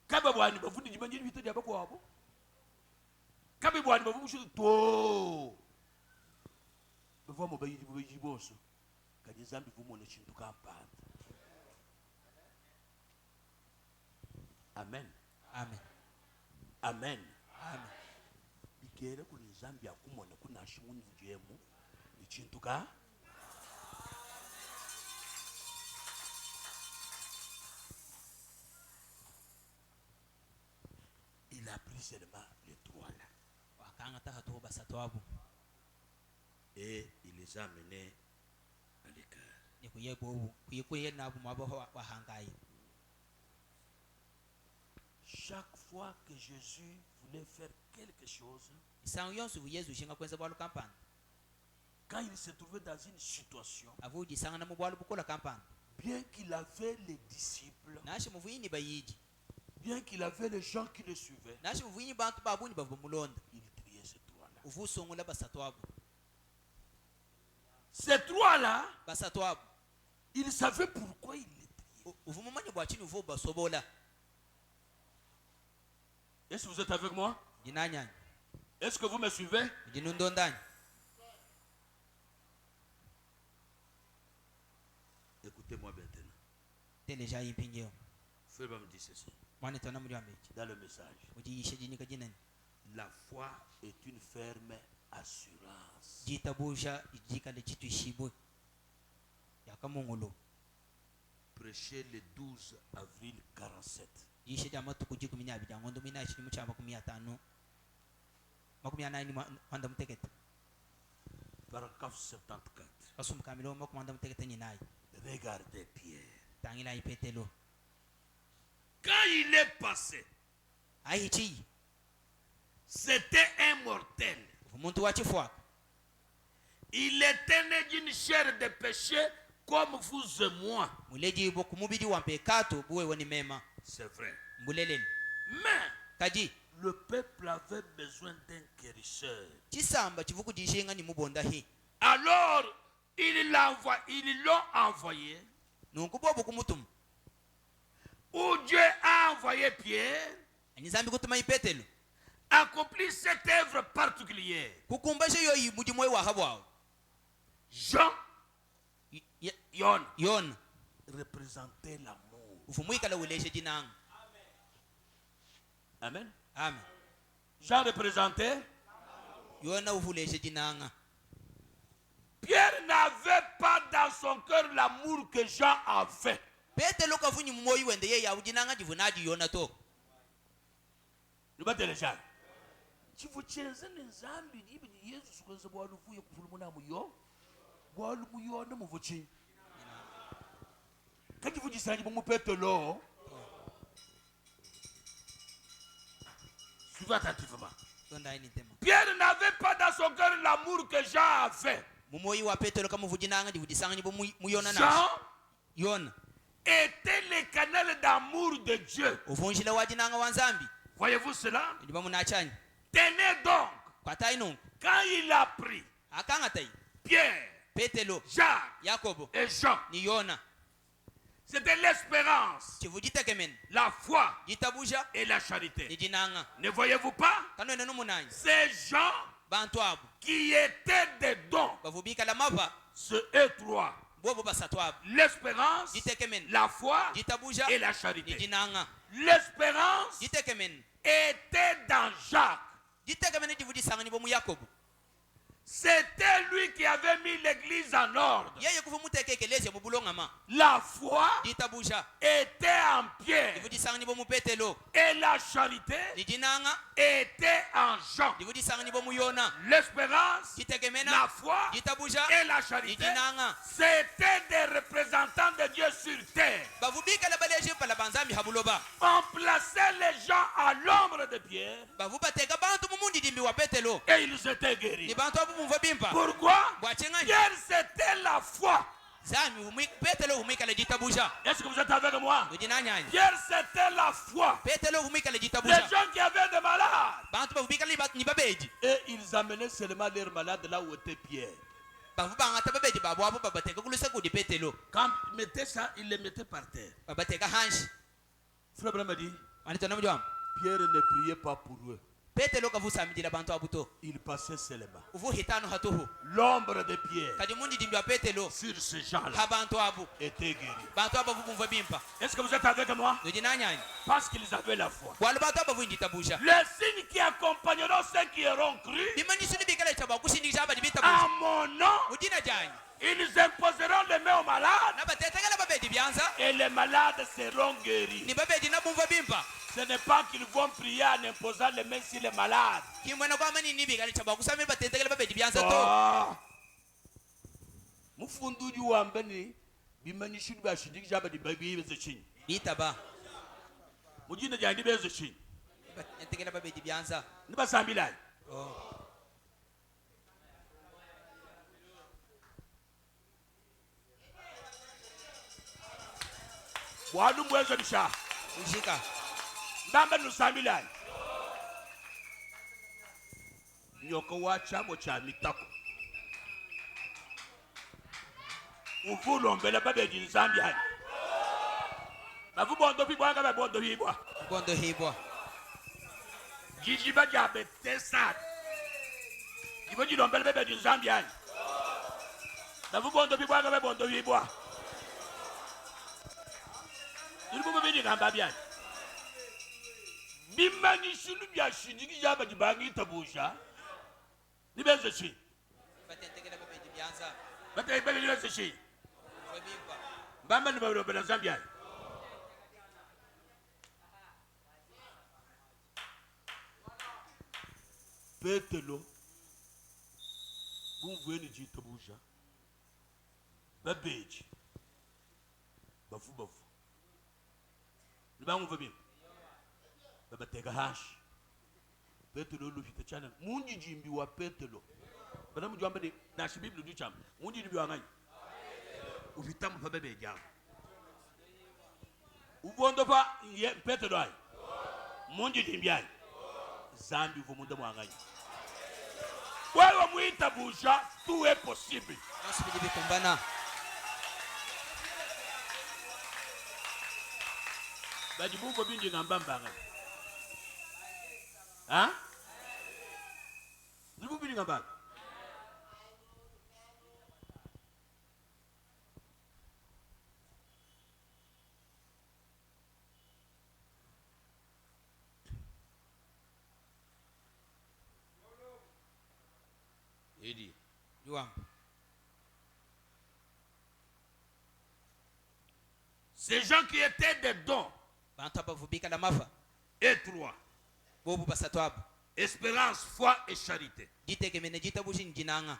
Kaba bwani bafundi jibanjiri bito jabako abo. Kaba bwani bafumushu to. Bavamo bayiboso. Kanye zambi vumone chintu kampanda. Amen. Amen. Amen. Amen. Bikere kuri zambi akumone kuna shimuni vujemu ichintu ka. Il a pris seulement les trois là. Wakanga tahatu basatwabu. Et il les a amenés à l'écart. Ni kuyebo kuyekuye nabu mabo wahangai. Chaque fois que Jésus voulait faire quelque chose, Isangu yonsu Yesu shinga kwenza bwalu kampani. quand il se trouvait dans une situation, Avuji sanga na mubwalu bukola kampani. bien qu'il avait les disciples, Nashi muvuini bayiji. bien qu'il avait les gens qui le suivaient, Nashi muvuini bantu babuni bavumulonda. il triait ces trois-là. Uvusongula basatwabu. Ces trois-là, Basatwabu. il savait pourquoi il les triait. Uvumumani bwachini uvu basobola. Est-ce que vous êtes avec moi? Dinanyanya. Est-ce que vous me suivez? Dinundondani. Écoutez-moi maintenant. Teleja yimpinjeo. Frère me dit ceci. Mwana tona muri ambeji. Dans le message, Ujiyishe jinika jinani. la foi est une ferme assurance. Jitabusha ijika le chitu ishibwe. Yakamungulo. Prêché le 12 avril 47. Yishe jamatu kujiku minyabi jangondo minashi muchama kumiyatano. Makumyanani manda mutekete. Paragraphe 74. Kasum kamilo makumanda mutekete nyinai. Regardez Pierre. Tangila ipetelo. Quand il est passé, Ahichi. c'était un mortel. Umuntu wachifwa. Il était né d'une chair de péché comme vous et moi. Muleji boku mubidi wa pekato buwe woni mema. C'est vrai. Mbulelele. Mais Kaji. le peuple avait besoin d'un guérisseur. Chisamba chivuku jishinga ni mubonda hi. Alors, ils l'ont envoyé. Nunkubo boku mutum. Où Dieu a envoyé Pierre, Anizambi kutuma ipetelo. accomplir cette œuvre particulière. Kukumbashe yo mujimwe wa habwa. Jean, Yon. représentait l'amour. Ufumuika la uleshe jinang. Amen. Amen. Jean représentait. Yona ufuleshe jinanga. Pierre n'avait pas dans son cœur l'amour que Jean avait. Petelo kafunyi mumoyi wende ye ya ujinanga jivunaji yona to. Nous battons les gens. Si vous changez les zambi, Jésus se voit le fouille pour le monde muyo. Bois le muyo ne mouvochi. Quand vous dites ça, vous pouvez l'eau. Suivez attentivement. Pierre n'avait pas dans son cœur l'amour que Jean avait. Mumoyi wa petelo kama vujinanga jivudisanga jibo muyona na. Jean Yon. était le canal d'amour de Dieu. Ufunshile wajinanga wanzambi. Voyez-vous cela? Ndiba munachanya. Tenez donc. Kwatai nungu. Quand il a pris Akangatai. Pierre, Petelo. Jacques Yakobo. et Jean, Ni Yona. c'était l'espérance, Chivujitekemen. la foi Jitabusha. et la charité. Ni jinanga. Ne voyez-vous pas? Kanwene numunanyi. Ces gens Bantu abu. qui étaient des dons, Bavubika la mava. ce E3, Bobo basatwabu. l'espérance, Jitekemen. la foi Jitabusha. et la Ni charité. jinanga. L'espérance Jitekemen. était dans Jacques. Jitekemen jivudisanga ni bomu Yakobo. C'était lui qui avait mis l'église en ordre. Yeye kufumuteke ekeleze mu La foi Jitabusha. était en Pierre Jivudisanga ni bomu Petelo. et la charité nijinanga était en Jean. divudisanga nibo muyona L'espérance, jitekemena la foi jitabusha et la charité, nijinanga c'était des représentants de Dieu sur terre. bavubika la baleje pala banzambi habuloba On plaçait les gens à l'ombre de Pierre bavubateka bantu mumundi dimbi wa petelo et ils étaient guéris. ni bantu abumva bimpa Pourquoi? bwachenganya Pierre, c'était la foi. zami petelo humika le jitabusha Est-ce que vous êtes avec moi? nijinanyanya Pierre, c'était la foi. petelo humika le Les jitabusha gens qui avaient des malades. bantu bavubika ni babeji Et ils amenaient seulement leurs malades là où était Pierre. bavubanga tababeji babwabo babateka kulisa kudi petelo Quand ils mettaient ça, ils les mettaient par terre. babateka hanshi Frère Branham a dit, anitona mujwam Pierre ne priait pas pour eux. petelo kavusamidila bantu abuto Il passait seulement. uvu hitano hatuhu L'ombre de Pierre kadi mundi dimbi wa petelo sur ces gens-là ha bantu abu était guérie. bantu abo bumva bimpa Est-ce que vous êtes avec moi? nijinanyanya Parce qu'ils avaient la foi. wala bantu abo vunjitabusha Les signes qui accompagneront ceux qui auront cru bimanyiso nibikala chaba kushindikisha abadi à bitabusha mon nom, mujina janyi ils imposeront les mains aux malades nabatetekela babedi byanza et les malades seront guéris. ni babedi nabumva bimpa Ce n'est pas qu'ils vont prier en imposant les mains sur les malades. kimwena kwamani nibikala chaba kusamira batetekela babedi byanza to Ah. Mufunduji wambeni bimanyishuri bashindikisha abadi babibeze chini. bitaba Mujina jandi beze chini. batetekela babedi byanza Nibasambila. Wadu mwezo bisha. ushika Ndamba nusambila. Nyoko wa chamo cha mitako. Uvulo mbele babeji nzambi hani. Bavubondo bibwa nga babondo bibwa. bondo hibwa Jijiba jabe tesad. Jibo jilo mbele babeji nzambi hani. Bavubondo bibwa nga babondo bibwa. Ilibu bibini ngamba byani. Bimanyishulu byashindiki jaba jibangi tabusha. Nibenze chi. batetekela babedi byanza Bate ibele nibenze chi. bumva bimpa Mbamba ni babiro bela Zambia. Petelo. Bumvweni jitabusha. Babeji. Bafu. Nibangu vabi. Babatega hash. Petelo lufita chana. Munji jimbi wa petelo. Bana mujwamba de na shibiblu du cham. Munji jimbi wa ngai. Ufitamu pa bebe jam. Ubondo pa petelo ai. Munji jimbi ai. Zambi uvumunda mwangai. Wewe muita busha, tout est possible. nosibidi bikumbana Bajibumbo bindi ngamba ngai. Hein? Zibu bindi ngamba. Edi. juwam Ces gens qui étaient des dons, bantu abavubika la mafa et trois, bobu basatu abo espérance, foi et charité. jitekemene jitabushi njinanga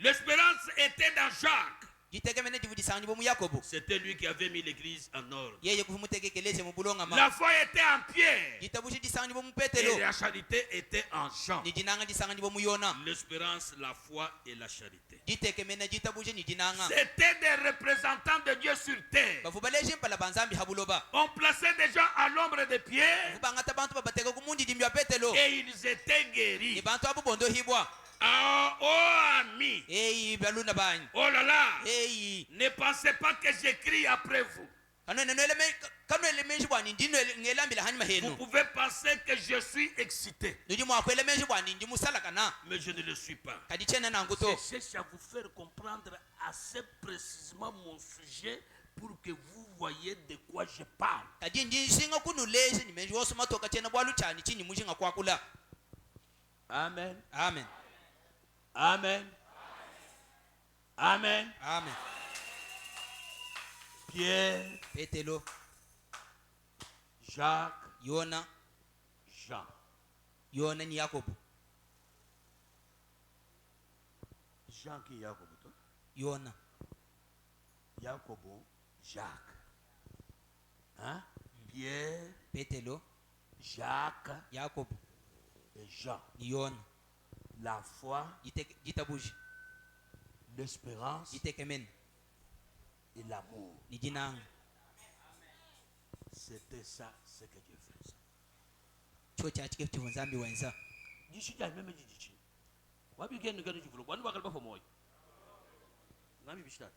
L'espérance était dans Jacques. jitekemene divudisanga nibo mu yakobo C'était lui qui avait mis l'église en ordre. yeye kuvumutekekeleze mu bulongama La foi était en Pierre. jitabushi disanga nibo mu Et petelo la charité était en Jean. nijinanga disanga nibo mu yona L'espérance, la foi et la charité. jitekemene jitabushi nijinanga C'était des représentants de Dieu sur terre. bavubaleje mpala banzambi habuloba On plaçait des gens à l'ombre de Pierre vubangata bantu babateka kumundi dimbi wa petelo et ils étaient ni guéris. bantu abo bondo hibwa Ah, oh ami, eyi baluna banyi oh là là, eyi ne pensez pas que j'écris après vous. kanwele menji bwani ndino ngelambila hanyuma Vous henu pouvez penser que je suis excité, nidi mwakwele menji bwani ndi musala kana mais je ne le suis pas. kadi chena nangu to Je cherche à vous faire comprendre assez précisément mon sujet pour que vous voyez de quoi je parle. kadi njinga kunuleze ni menji wosoma toka chena bwalu chani chini mujinga kwakula Amen. amen Amen. Amen. amen Pierre, petelo Jacques, Yona. Jean. Yona ni Yakobo. Jean qui est Jacob. Yona. Jacobo, Jacques. Hein? Pierre, Petelo. Jacques Yakobo. et Jean. Ni Yona. La foi, Jitabuji. l'espérance Jitekemen. et l'amour. Ni jinang. C'était ça ce que Dieu faisait. Cho cha chike tuvunzambi wenza. D'ici là, même dit. Wabi gen ngani jivulu. Wanu bakal ba fomoy. Ngami bishtat.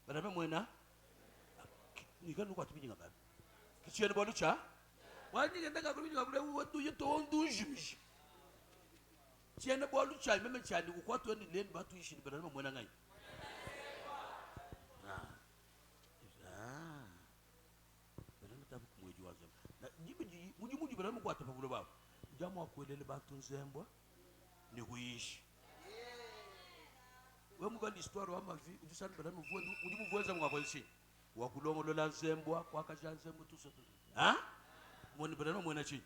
Bada me mwena. Ni kan ko atumi ngaba. Kichi en bolu cha. Wani ngenda ka rubini ngabule watu yeto ondu jimiji. Tiene bolu cha même cha ni ko to ni len batu ishi bada me mwena ngai. Muji bana mu kwata pabulo babo jamu akwelele bantu nzembwa ni kuishi we muga l'histoire wa mavi udisana bana mu vuendu muji mu vuenza mu kwakwelisi wa kulongolola nzembwa kwa kaja nzembwa tuso ha moni bana mu mwana chi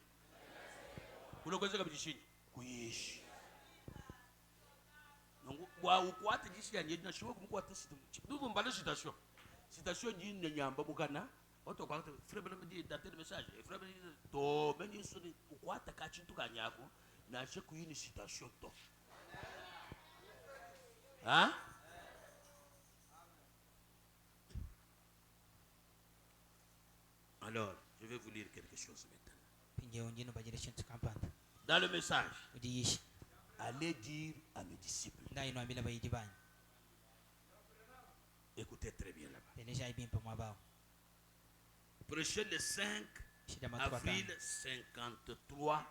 kulokweza kabishinyi kuishi nongo wa ukwata jishi ya nyedina shiwo kumkwata situ dudu mbale citation ni nyamba mukana auto kwa frère me dit dater le message frère me dit to meni soni ukwata ka chintu kanyako na che ku une citation to hein alors je vais vous lire quelque chose maintenant Pinje onjino bajire shintu kampanda. dans le message Udiishi. allez dire à mes disciples Nda ino ambila bayijibani. écoutez très bien là-bas Tenesha ibimpa mwabao. prêchez le 5 avril 53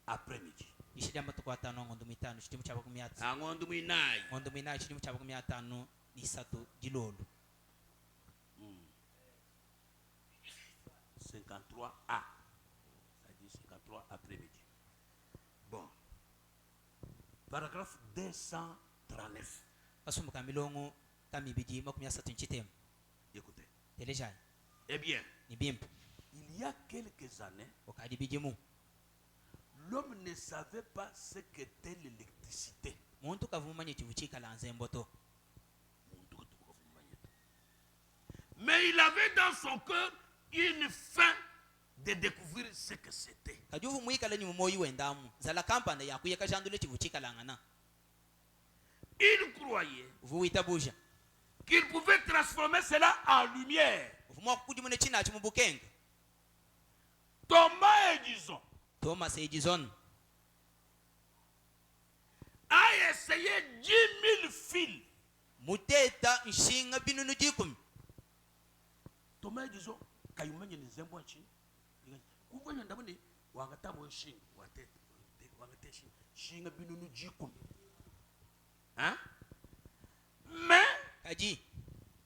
après-midi Ishida matuko atano ngondu mitano shitimu chaba kumyatsi. angondu mwinai Ngondu mina shitimu chaba kumyatano ni sato jilolo. 53A. Ça dit 53 après-midi. Bon. Paragraphe 239. Asumuka milongo kamibiji makumya sato nchitemu. Écoutez. Tenesha. Eh bien, Ni bimpa. il y a quelques années, Wakadi bijimu. l'homme ne savait pas ce qu'était l'électricité. Muntu kavumanye chivuchika la nzemboto. Mais il avait dans son cœur une faim de découvrir ce que c'était. Kajuvu mwika lenye moyi wendamu. Zala kampanda ya kuyeka jandule chivuchika la ngana. Il croyait Vuita qu'il pouvait transformer cela en lumière. Ufumwa kujimune china chumubukenga. Thomas Edison Thomas Edison a essayé 10 000 fils. muteta nshinga binunu jikumi. Thomas Edison kayumanye nzembo nchi kuvanya ndabone wangatamo shinga watete wangate shinga binunu jikumi. Hein? Mais Kaji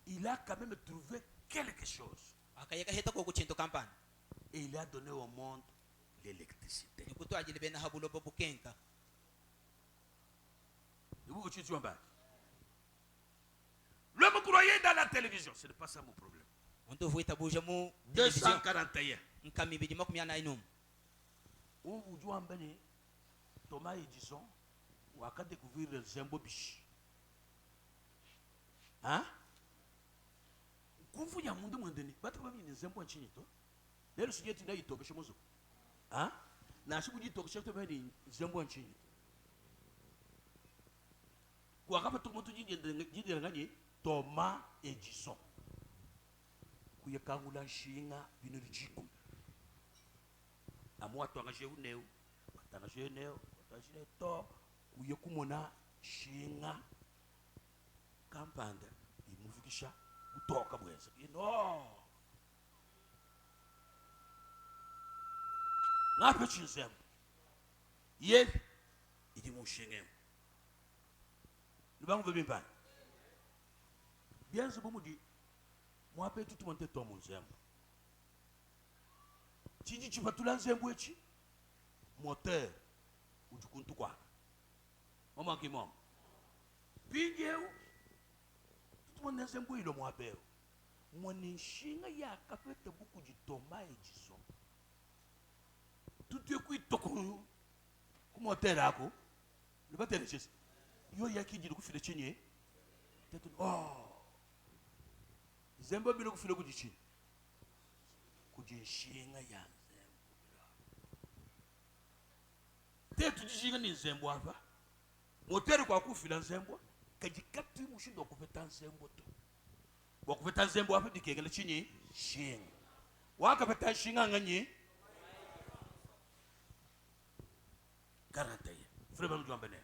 il a quand même trouvé quelque chose akayeka heta ko kuchinto kampani. et il a donné au monde l'électricité. Nikuto ajile bena habulo bobukenga. L'homme croyait dans la télévision, ce n'est pas ça mon problème. Muntu vuita buja mu 241. nkami biji makumya na inum. Ujua mbele Thomas Edison waka découvrir le zembo bishi. Hein? Kufu ya mundu mwendeni batu kwa mimi zembo nchini to. Lelo sijeti na itokeshe mozo. Hein? Na shibu jitokeshe to bani zembo nchini. Kwa kama tumoto jindi ngani Thomas Edison. Kuye kangula shinga bino lijiku. Amwa twangaje uneo, atanaje uneo, atanaje to kuye kumona shinga kampanda imufikisha kutoka bweza. No. Ngape chinzemo. Ye idi mushingemo. Lubangu bebimpa. Bien ce bon dit. Moi après tout monter ton mon zemo. Tiji chibatula nzembo echi. Moteur ujukuntu kwa. Mama kimom. Pingeu tout monde nzembo ilo mo apeo. Mwanishinga ya kapete buku jitoma ejiso. Tutu eku itoko kumotera ako. Lubatele chese. Yo yaki jiru kufile chinye. Tetu Zembo bilo kufile kujichini. Kujinshinga ya zembo. Tetu jishinga ni zembo hapa. Motere kwa kufila zembo. Kajikati mushindo kupeta zembo to. Wakupeta zembo hapa dikegele chinyi shinga. Wakapeta shinga nganyi. Garantie. Frère Mjouambene.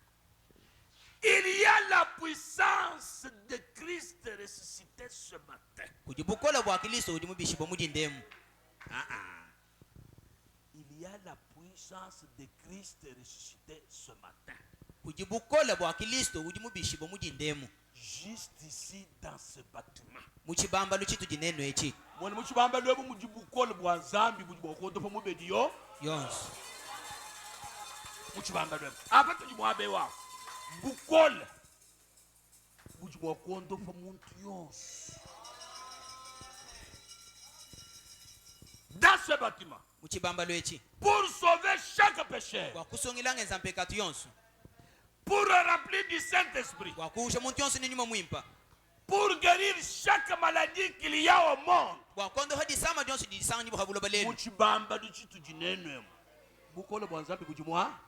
Il y a la puissance de Christ ressuscité ce matin. Kujibukola bwa Kristo udi mubishibo mujindemu. Il y a la puissance de Christ ressuscité ce matin. Kujibukola bwa Kristo udi mubishibo mujindemu. Juste ici dans ce bâtiment. Muchibamba luchitu jineno echi. Mwani muchibamba lwebu mujibukola bwa Zambi mujibukola pa mubedi yo. Yons. Muchibamba lwebu. Apa tujimwabe wa. Bukola. Mujibukola pa muntu yons. Dans ce bâtiment. Muchibamba lwechi. Pour sauver chaque pécheur. Kwa kusongilanga nzampekatu yonsu. Pour remplir du Saint-Esprit. Kwa kuusha muntu yonsu ni nyuma mwimpa. Pour guérir chaque maladie qu'il y a au monde. Kwa kondo hadi sama yonsu di sanga nibo habulo balelu. Muchibamba duchitu jinenwe. Bukola bwa Nzambi bujimwa.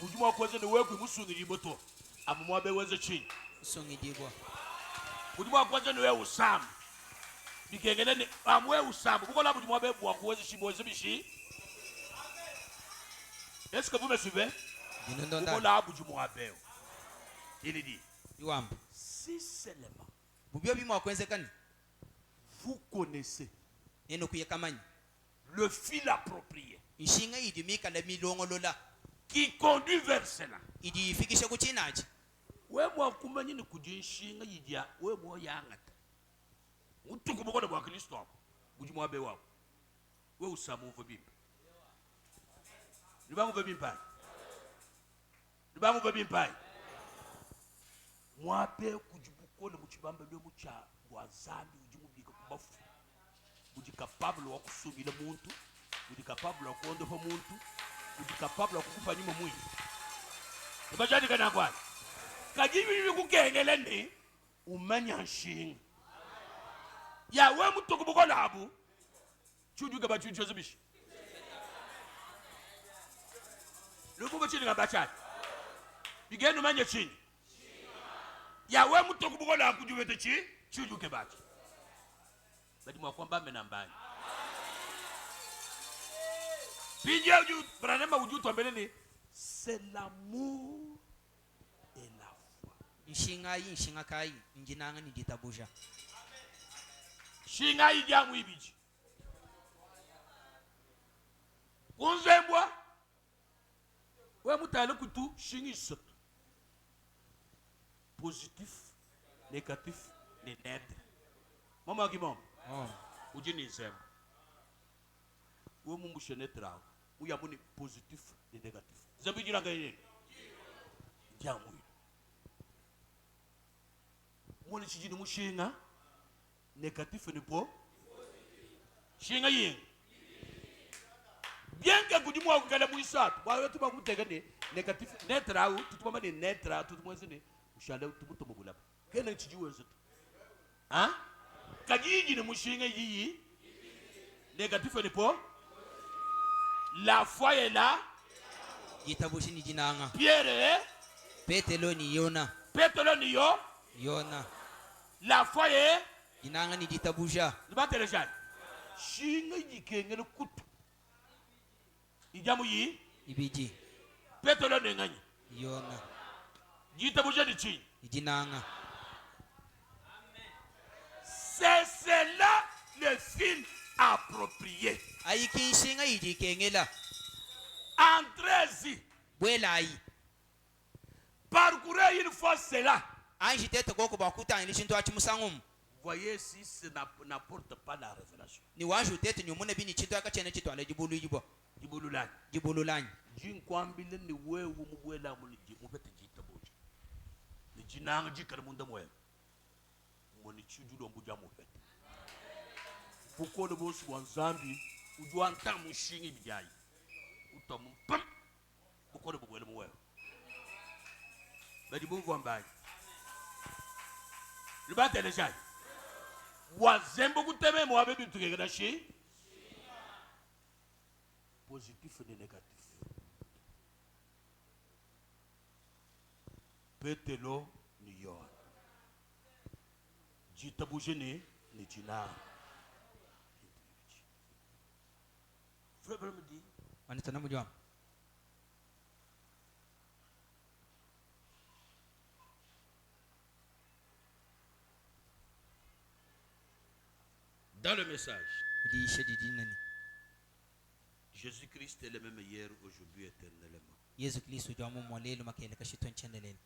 Bujimwa kweze ni weku musungiri boto. Amumwa beweze chini. Songidibwa. Bujimwa kweze ni we usamu. Bikengene ni amwe usamu. Bukola bujimwa be bwa kweze shiboze bishi. Est-ce que vous me suivez? Bukola bujimwa be. Il dit. Iwamba. Si seulement Bubyo bimwa kwenzekani. Vous connaissez Neno kuyekamanya. le fil approprié Ishinga idimika la milongo lola. qui conduit vers cela. Idi ifikisha kuchinaji. We mwa kumanyi ni kujinshinga yidia we mwa yangata. Utuku bukola bwa Kristo hapo. Bujimwa be wao. We usamu uvo bimba. Nibangu uvo bimba. Nibangu uvo bimba. Mwape kujibukola muchibamba lwe mucha bwa Zambi ujimubika kubafu. Uji capable wa kusumila muntu, uji capable wa kuondofa muntu, uji capable wa kukufa nyuma mwili. Ibajani kana kwani. Kajibi bibi kukengele ni umanya nshinga. Ya we mutu kubukola habu. Chuju gaba chuju zibishi. Lukuba chini gaba chani. Bigenu manya chini. Ya we mutu kubukola kujuwete chi chuju kebachi. Badi mwakwamba menambani. Pinja uju branema uju tuambele ni c'est l'amour et la foi. Inshinga kai njinanga ni ditabusha. Shinga ijamu ibiji. Kunzembwa we mutale kutu shingi soto. Positif, négatif, ni neutre. Mama kimom. Ujini nzembo. We mumbushe netra. Uyamuni positif ni négatif. Zembo jiranga yeye. Jamu. Mwoni chijini mushinga négatif ni po. Shinga yeye. Bien que kudimwa kukala muisatu. Wa wetu ba kutegane négatif netra u tutuma ni netra tutumwezene. Ushale tumuto mubulaba. Kena chijiwe zote. Hein? Kajiji ni mushinga yiyi. Négatif ni po. La foi est là. Yitabushi ni jinanga. Pierre. Petelo ni Yona. Petelo ni yo. Yona. La foi est. Jinanga ni ditabusha. Nibatele jani. Shinga yikengele kutu. Ijamu yi. Ibiji. Petelo ni nganyi. Yona. Jitabusha ni chini. Jinanga. C'est cela le fil approprié. Aiki inshinga iji kengela. Andrezi. Bwelai. Parcourez une fois cela. Anji tete koko bakuta ilishinto achimusangum. Voyez si ça n'apporte pas la révélation. Ni wanju tete ni umune bini chinto akachene chito ale jibulu yibo. Jibululani. Jibululani. Jinkwambile ni wewe mubwela muliji mubete jitaboje. Ni jinanga jikara munda mwe. monichudu lombuja mufete bukole bosi bwanzambi ujwanta mushingi bijayi utamu pam bukole bugwele muwewe badi buvu ambaye libatele shayi wazembo kuteme mwabe bintu kegena shi positif et négatif petelo ni yon jita bujene ni jina frère me dit wanitana mujwa dans le message ujiishe didinani Jésus-Christ est le même hier, aujourd'hui, éternellement. Yesu Kristo jamu mwalelo makele kashiton chendelele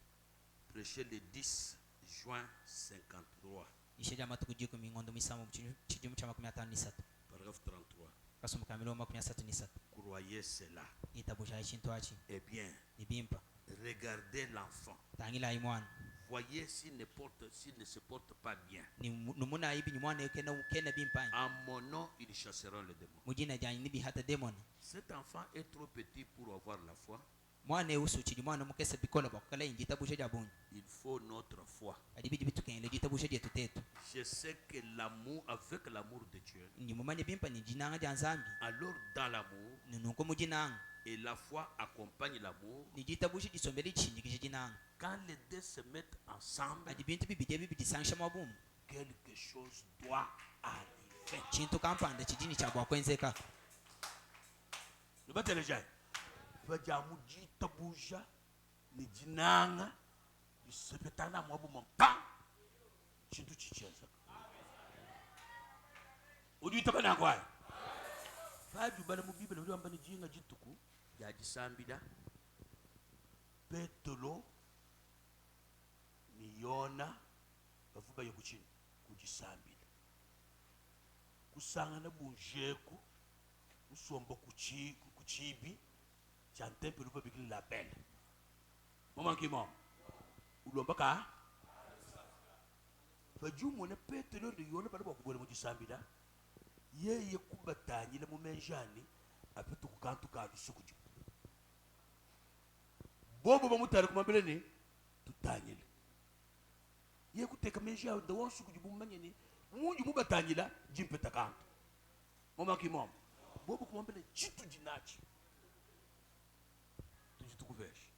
Prêché le 10 juin 53, ishe jama tukujiko mingondo misamo chijumu chama 53 paragraphe 33. kasum kamilo 33 Croyez cela. itabusha ishinto achi Eh bien, ibimpa regardez l'enfant. tangila imwana Voyez s'il ne se porte pas bien. ni numuna ibi nyumwana kena bimpa En mon nom, ils chasseront les démons. mujina jani nibi hata demon Cet enfant est trop petit pour avoir la foi. mwana usu chidi mwana mukesa bikola bakala inji tabusha jabun Il faut notre foi. adibidi bitukene jitabusha jetu tetu Je sais que l'amour, avec l'amour de Dieu, ni mumanye bimpa ni jinanga janzambi alors dans l'amour, nunuko mujinanga et la foi accompagne l'amour, ni jitabusha jisombele chinji kijinanga quand les deux se mettent ensemble, adibintu bibide bibidi sangsha mabum quelque chose doit arriver. chintu kampanda chijini cha bwakwenzeka Ne pas te le dire. Vajamu jita buja ni jinanga isepetana mwabu mpa chintu chicheza. Ujuita bana kwa. Faju bana mu Bible uri ambani jinga jituku ya jisambida. Petolo ni Yona bavuga yo kuchini kujisambida. Kusanga na bunjeku usombo kuchibi chantempe lupa bikili la belle maman qui mom ulomba ka fajumu ne petelo ndi yona bali bakubole mu kisambida yeye kubatanyile mu menjani apitu kukantu ka bisukuju bobo bamutare kumambele ni tutanyile ye kuteka menja ndo wonsukuju bumanyeni munju mubatanyila jimpeta kantu maman qui mom bobo kumambele chitu jinachi tujitukuveshe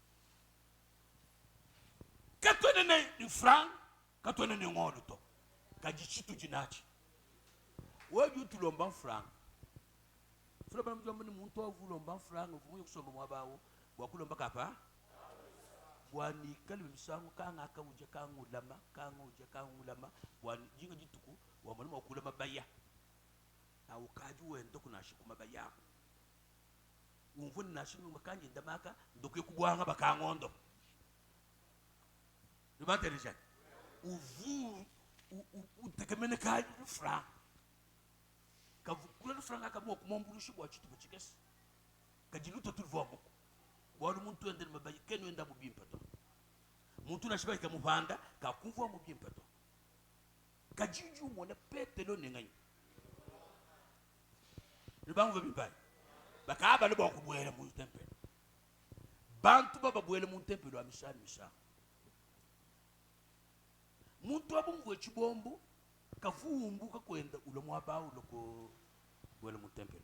katwene ni franc katwene ni ngolo to kajichitu jinachi wewe tulomba franc fula bana mjomba ni muntu ovulomba franc vumuye kusomba mwabawo bwakulomba kapa bwani kali misango kanga akawuje kangulama bwani jinga jituku wa mulima okulama baya awu kaji wendo kunashikuma baya umvuni nashinga makanje ndamaka ndokuye kubwanga bakangondo nibatereje uvu utekemene kaji franc kavukula franc akamo kumombulushi bwa chitu bachikesi kajiluto tulvomo bwali muntu endele mabayi kenu enda mubimpeto muntu nashiba ikamuvanda kakumva mubimpeto kajiju mona petelo nenganyi nibangu bimbayi bakaba libo kubwele mu temple bantu baba bwele mu temple wa misa muntu abungwe chibombo kavumbu kakwenda ulomo abawo loko bwele mu temple.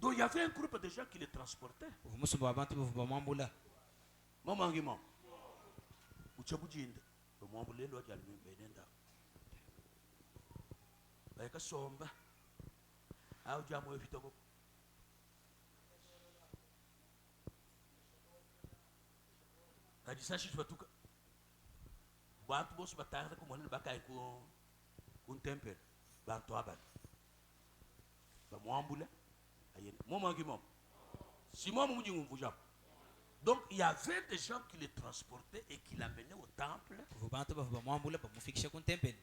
Donc il y avait un groupe de gens qui les transportaient. umusumba wabantu buvuba mwambula Maman ngima uchabujinde bamwambulelo ajali benenda bayaka somba au jamu efitoko kajisashi batuka bantu bose batanga ko mwana bakai ko un temple bantu abali bamwambula ayene maman ngima Simon mumuji ngumvuja. Donc il y avait des gens qui les transportaient et qui l'amenaient au temple. uvubantu bavuba mwambula bamufikisha ku tempeli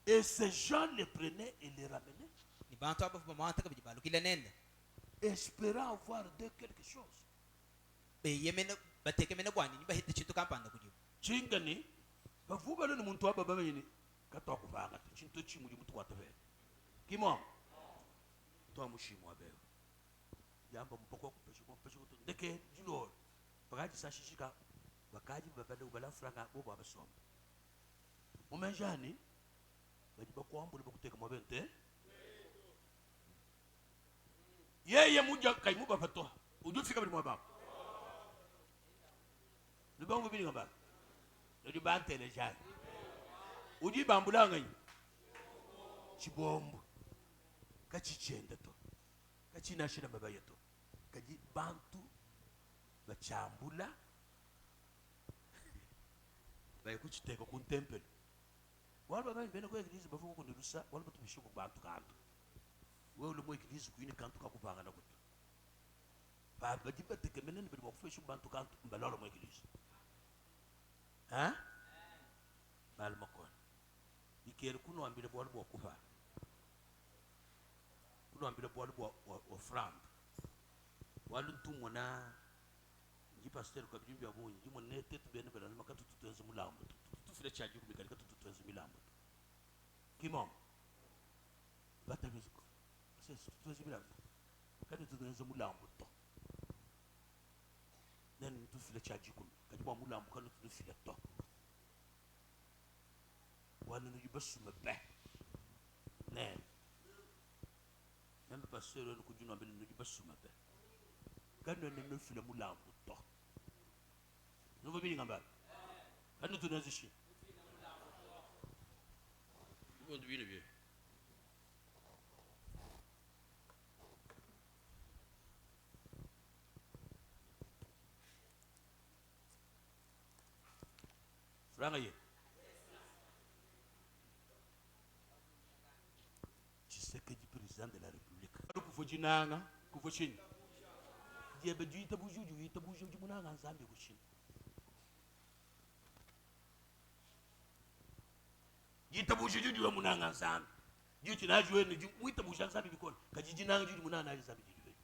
Et ces gens les prenaient et les ramenaient, ni bantu abavuba mwantaka bibalukile nenda espérant avoir de quelque chose. beyemene batekemene bwani nibahita chintu kampanda kujibu Chingani, bavuga le muntu aba bamenye Kato kuvanga chinto chimu di mutu watabe. Kimo. To mushimu abe. Yamba mpoko kupesha kutu ndeke jilo. Bagaji sashishika bakaji babada ubala franga bobo abasoma. Mumenjani bajiba kwambu libakuteka mwabente. Yeye muja kaimu bafato. Ujufika bili mwababa. Lubangu bili ngaba. Ndio bante le jani. Uji bambulanga yi. Chibombo. Kachichenda to. Kachina shida mabaya to. Kaji bantu bachambula. Baye kuchiteka ku temple. Wala baba mbena ko igreja bavuga ko nirusa wala batubishuko bantu kantu. Wewe ulo igreja ku ini kantu kakuvanga na kutu. Baba jibateke menene bali bakufisha bantu kantu mbalalo mu igreja. Balmakon. Ikere kuno ambile bwali bwa kufa. Kuno ambile bwali bwa fram. Walu ntumona nji pasteur kwa bijimbi abunyi jimo nete tubene bela makatu tutenze mulambo. Tufile chaji kumikali katu tutenze milambo. Kimo. Bata biziko. Sese tutenze milambo. Katu tutenze mulambo to. Then tufile chaji kumikali. Kajibwa mulambo kanu tufile to. Wala no yibasu mebe ne même pasteur no kujuna ambele no yibasu mebe kanu no file mulambo to no bibili ngamba kanu tunazishi ngo ndibile bie franga ye que du président de la République. Kufojinanga, kufoshin. Diebe juita buju munanga nzambe kushin. Jita buju munanga nzambe. Juti na juwe ni muita buju nzambe bikona. Kajijinanga juju munanga nzambe juju.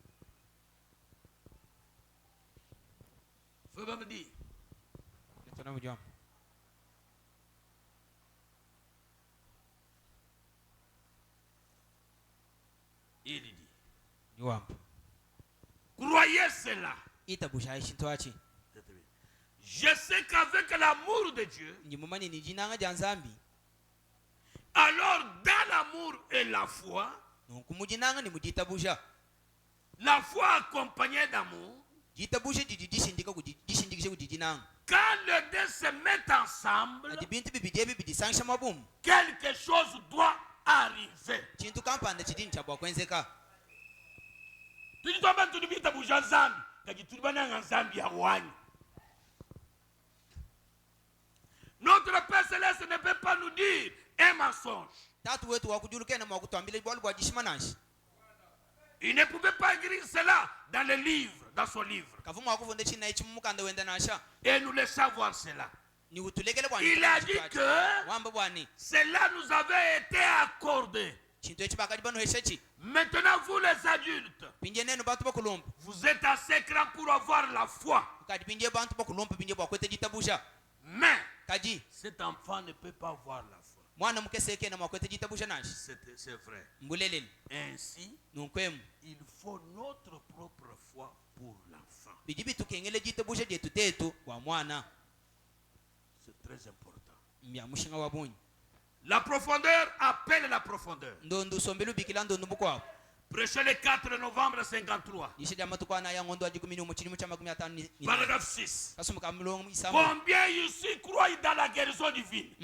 Feba mdi. Tuna mjom. Il dit. Croyez cela. Je sais qu'avec l'amour de Dieu, alors dans l'amour et la foi accompagnée d'amour, quand les deux se mettent ensemble, quelque chose doit arriver. Notre Père Céleste ne peut pas nous dire un mensonge. Il ne pouvait pas écrire cela dans le livre, dans son livre. Et nous le savons cela. Il a dit que cela nous avait été accordé. Maintenant, vous les adultes, vous êtes assez grands pour avoir la foi. Mais cet enfant ne peut pas avoir la foi. C'est vrai. Ainsi, il faut notre propre foi pour l'enfant. C'est très important. La profondeur appelle la profondeur. Prêché le 4 novembre 1953. Paragraphe 6. Combien ici croient dans la guérison divine?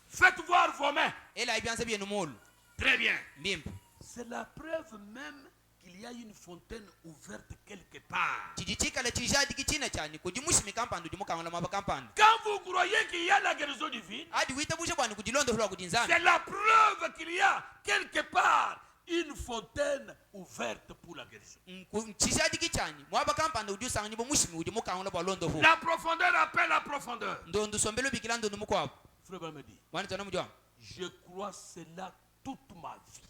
Faites voir vos mains. Très bien. C'est la preuve même qu'il y a une fontaine ouverte quelque part. Quand vous croyez qu'il y a la guérison divine, c'est la preuve qu'il y a quelque part une fontaine ouverte pour la guérison. La profondeur appelle la profondeur. Frère me dit, je crois cela toute ma vie.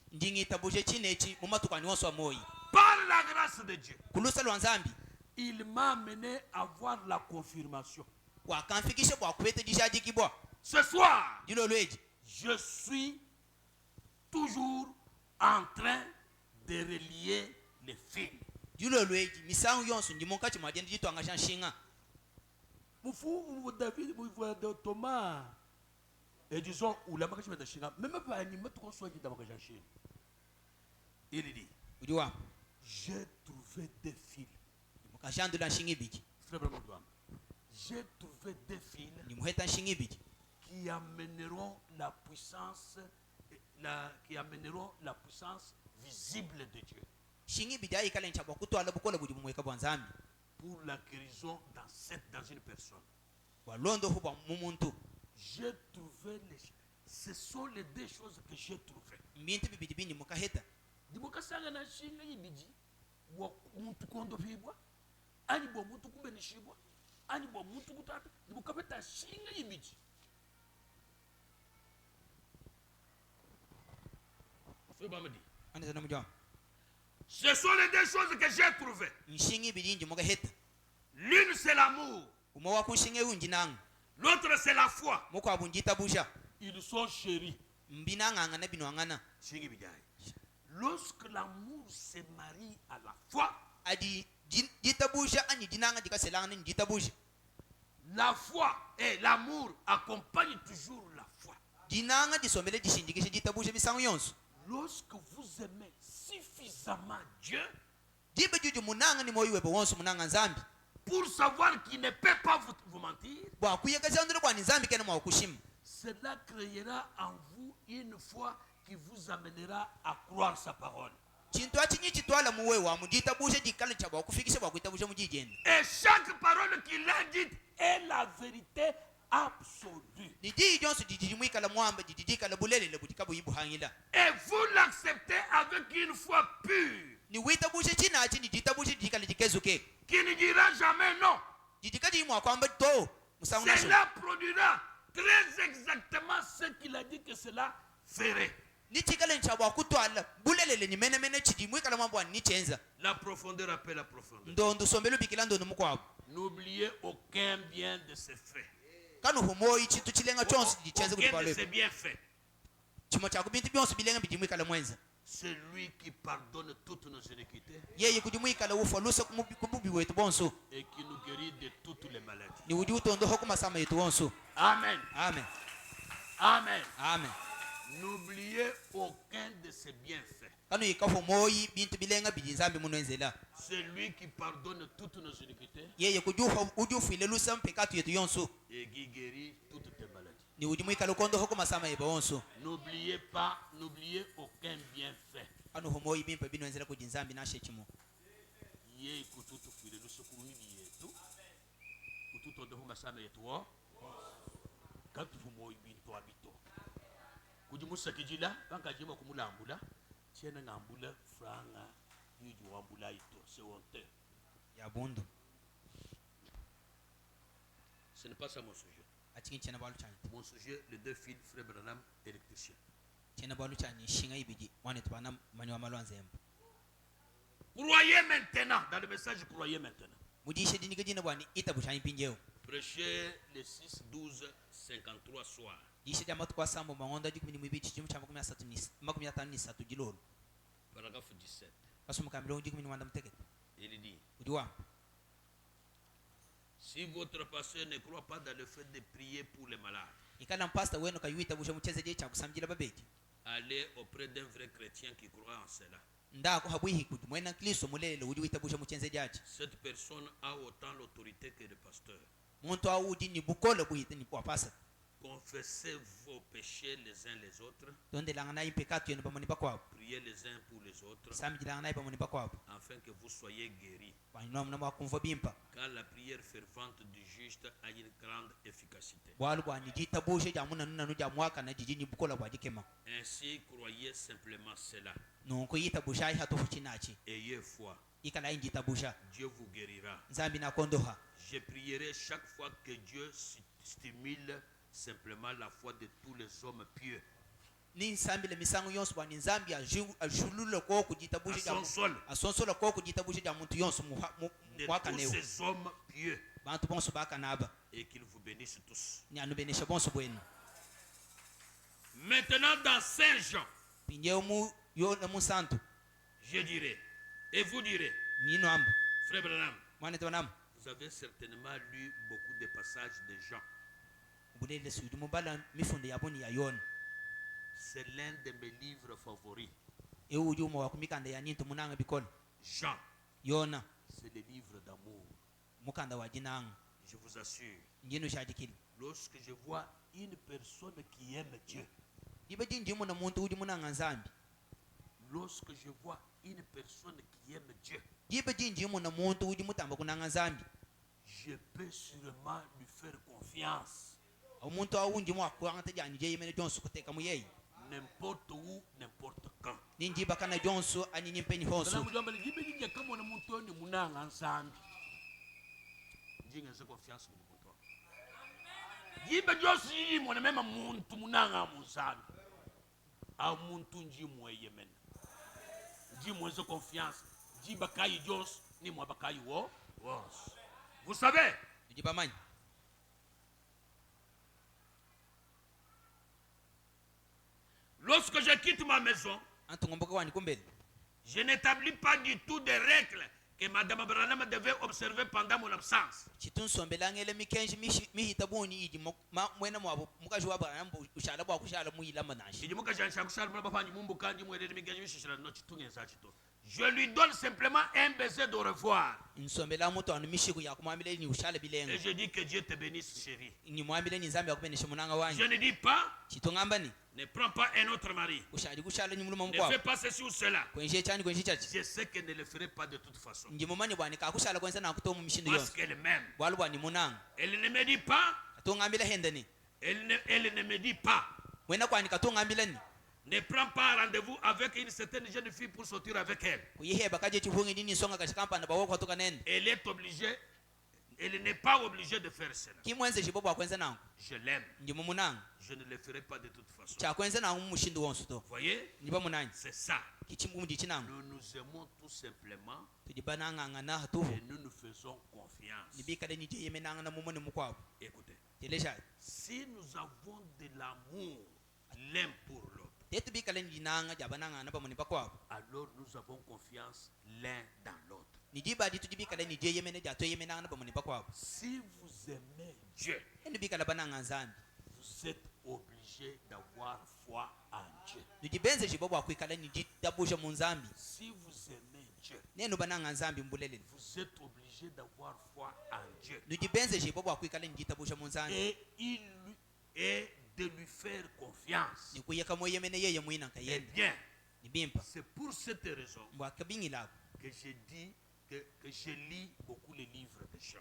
Par la grâce de Dieu, il m'a amené à voir la confirmation. Ce soir, dilo lweji je suis toujours en train de relier les fils. dilo lweji misango yonso ndimo kati mwa dende ditwanga sha nshinga Mufu David, de Thomas, et disons, ou la marche de Chine, même pas un immense conçoit qui d'abord que Chine. Il dit, udiwa j'ai trouvé des fils. mukashando la nshinga ibiki J'ai trouvé des fils ndimuheta nshinga ibiki qui amèneront la puissance, qui amèneront la puissance visible de Dieu shinga ibiki ayikala nchabwa kutwala bukola budi mumweka bwanzambi pour la guérison dans une personne. walondo hubwa mumuntu J'ai trouvé ce sont les deux choses que j'ai trouvées. mbintu bibidi bindi mukaheta Dimokasanga na shinga yibiji wa muntu kondo fibwa ani bo muntu kumbe ni shibwa ani bo muntu kutata dimokapeta shinga yibiji. Frère Bamadi, ande sana mujwa ce sont les deux choses que j'ai trouvées. nshinga ibidi ndi mukaheta L'une c'est l'amour, umwe wa kunshinga unji nanga l'autre c'est la foi. muko abunjita busha Ils sont chéris. mbinanga na binwangana Shinga bijai. Lorsque l'amour se marie à la foi, adi jita busha ani dinanga dikaselanga ni jita busha la foi et l'amour accompagnent toujours la foi. dinanga disombele dishinjikishe jita busha misango yonso Lorsque vous aimez suffisamment Dieu dibe juju munanga ni moyo webo wonso munanga nzambi pour savoir qu'il ne peut pas vous mentir, bwa kuyekeza ndiro bwa nzambi kene mwa kushima cela créera en vous une foi qui vous amènera à croire sa parole. chintu achinyi chitwala muwe wa mujita busha dikale chabwa kufikisha bwa kuita busha mujijenda Et chaque parole qu'il a dite est la vérité absolue. didi jonso didi mwikala mwamba didi kala bulele le butika buyibu hangila Et vous l'acceptez avec une foi pure, ni wita busha china achini dita busha dikale dikezuke qui ne dira jamais non. didi kadi mwa kwamba to musango naso Cela produira très exactement ce qu'il a dit que cela ferait. ni chikale chabwa kutwala bulele ni mene mene chidi mwikala mwamba ni chenza La profondeur appelle la profondeur. ndondo sombelo bikila ndondo mukwabo N'oubliez aucun bien de ses faits. kanu humoyi chintu chilenga chonso dichenze Aucun de kulipalo ses bienfaits. chimo cha kubintu byonso bilenga bidi mwikala mwenza C'est lui qui pardonne toutes nos iniquités yeye kudi mwikala ufa lusa kububi wetu bonso et qui nous guérit de toutes les maladies. ni udi utondo hokuma sama yetu bonso Amen. amen Amen. amen N'oubliez aucun de ses bienfaits. kanu ikafu moyi bintu bilenga bidi nzambi munwenzela C'est lui qui pardonne toutes nos iniquités yeye kujufa ujufu ile lusa mpekatu yetu yonso et qui guérit toutes tes maladies. ni udi mwikala ukondo hokuma sama yeba bonso N'oubliez aucun bienfait. kanu humoyi bimpa binwenzela kudi nzambi nashe chimo Ye kututu fuile lusukuru hivi yetu. Kututu ondehu masana yetu wo. Katu fumoyi bintu abito. Kujimusa kijila banka jima kumulambula. Tiene ngambula franga yuju wambula ito. C'est honteux. ya bundu Ce n'est pas ça mon sujet. achingi chena balu chani Mon sujet, les deux fils, frère Branham, électricien. chena balu chani shinga ibidi wane tubana manywa malwanze emba Croyez maintenant, dans le message, croyez maintenant. mujishe dini gajina bwani itabu chani pinjeo Prêchez le 6, 12, 53 soir. jishe jamatu kwa sambo mangonda jikumi mwibichi chimu cha makumi atanu ni satu jilolo Paragraphe 17. kasuma kamilo jikumi ni wanda mtekete Il dit, udiwa si votre pasteur ne croit pas dans le fait de prier pour les malades, ikala mpasta wenu kayuita busha mucheze je cha kusamjila babeji allez auprès d'un vrai chrétien qui croit en cela. ndako habwihi kuti mwena kristo mulele udiwita busha muchenze jaji Cette personne a autant l'autorité que le pasteur. muntu awudi ni bukole buhite ni wapasa Confessez vos péchés les uns les autres. donde langa nayi pekatu yenu pamoni pakwabo Priez les uns pour les autres, samjila nayi pamoni pakwabo afin que vous soyez guéris. wanino mna mwakumva bimpa Car la prière fervente du juste a une grande efficacité. bwalu bwani jita busha jamuna nuna ja mwaka na jijini bukola bwa jikema Ainsi, croyez simplement cela. nunko yita busha hatofu chinachi Ayez foi. ikala injita busha Dieu vous guérira. nzambi na kondoha Je prierai chaque fois que Dieu stimule simplement la foi de tous les hommes pieux. ni nsambile misango yonso bwani nzambi ajulule ko kujita busha jamu asonsola ko kujita busha jamu muntu yonso De mwaka tous neo ces hommes pieux. bantu bonso baka naba Et qu'il vous bénisse tous. ni anubenesha bonso bwenu Maintenant dans Saint Jean, je dirais, et vous direz, Frère Branham, vous avez certainement lu beaucoup de passages de Jean. C'est l'un de mes livres favoris. Jean, c'est le livre d'amour. Je vous assure, lorsque je vois une personne qui aime Dieu, lorsque je vois une personne qui aime Dieu, je peux sûrement lui faire confiance. N'importe où, n'importe quand. Confiance. Vous savez, lorsque je quitte ma maison, je n'établis pas du tout des règles que Madame Abraham devait observer pendant mon absence. Je lui donne simplement un baiser de revoir. Et je dis que Dieu te bénisse, chérie. Je ne dis pas, ne prends pas un autre mari. Ne fais pas ceci ou cela. Je sais qu'elle ne le ferait pas de toute façon. Parce qu'elle m'aime. Elle ne me dit pas. Elle ne me dit pas. Ne prends pas rendez-vous avec une certaine jeune fille pour sortir avec elle. Elle est obligée. Elle n'est pas obligée de faire cela. Je l'aime. Je ne le ferai pas de toute façon. Vous voyez? C'est ça. Nous nous aimons tout simplement et nous nous faisons confiance. Écoutez, si nous avons de l'amour l'un pour l'autre, alors nous avons confiance l'un dans l'autre. Si vous aimez Dieu, vous êtes obligé d'avoir foi en Dieu. Si vous aimez Dieu, vous êtes obligé d'avoir foi en Dieu. Et de lui faire confiance. Eh bien, c'est pour cette raison que je dis que je lis beaucoup les livres de Jean.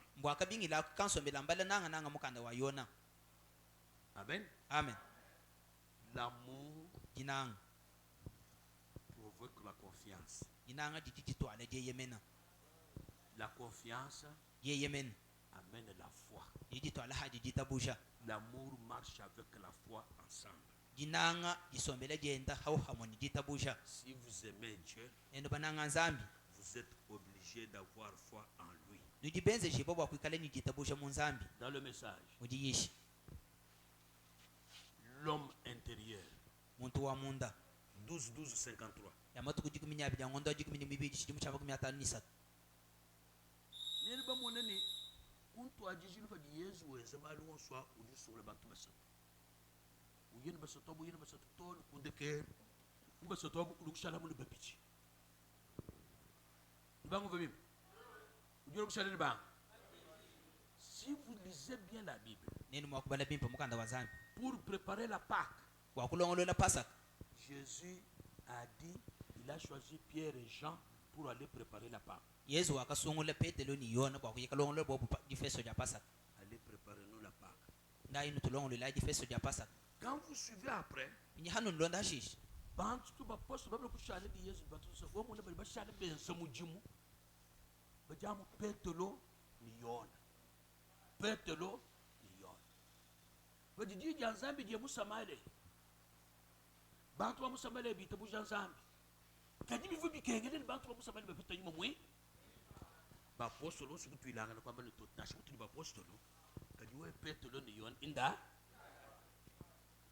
Amen. Amen. L'amour provoque la confiance. La confiance amène la foi. L'amour marche avec la foi ensemble. Si vous aimez Dieu, vous êtes obligé d'avoir foi en lui. Dans le message, l'homme intérieur, 12-12-53. Si vous lisez bien la Bible, pour préparer la Pâque, Jésus a dit, il a choisi Pierre et Jean pour aller préparer la Pâque. Allez préparer-nous la Pâque. Quand vous suivez après,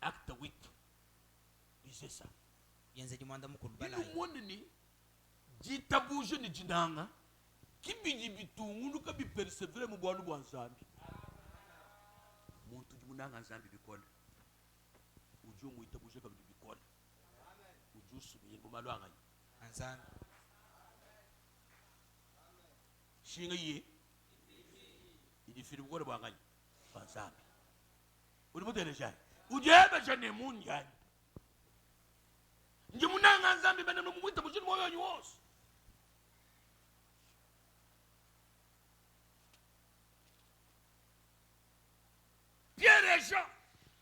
Acte 8. lisez ça. yenze dimwanda mukulu Il balai nous montre ni jitabuje ni jinanga kibiji bitungulu kabi persevere mu bwanu bwa nzambi. Muntu jimunanga nzambi bikola. Ujo mu itabuje kabi bikola. Ujo subiye mu malwanga. anzambi Shinga ye. Idi firi bukole bwanganya. Nzambi. Uri mutereja. Ujebe jane munjani. Njimunanga nzambi bene no mwita bujini moyo wanyu wose. Pierre et Jean.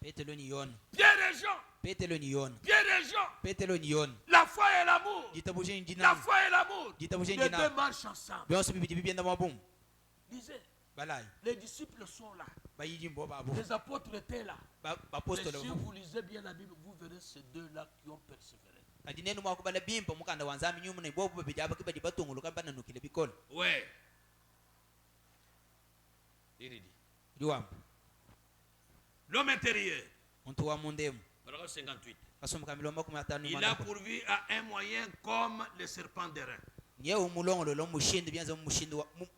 petelo ni yon Pierre et Jean. petelo ni yon Pierre et Jean. petelo ni yon La foi et l'amour. jitabuje La njina foi et l'amour. Jitabuje Les njina. deux marchent ensemble. byonse bibidi bibyenda mabum Lisez. balai Les disciples sont là. bayiji mbo babo Les apôtres étaient là. Mais bapostolo si vous lisez bien la Bible, vous verrez ces deux-là qui ont persévéré. adinenu mwakubala bimpa mukanda wanzambi nyumu ne bobo babidi abakibadi batungulu kambana nukile bikola Ouais. Il dit. liwam L'homme intérieur. muntu wa mundemu Paragraphe 58. kasumuka milomba 15 Il a pourvu à un moyen comme le serpent d'airain. niye umulongolo lo mushindi byanze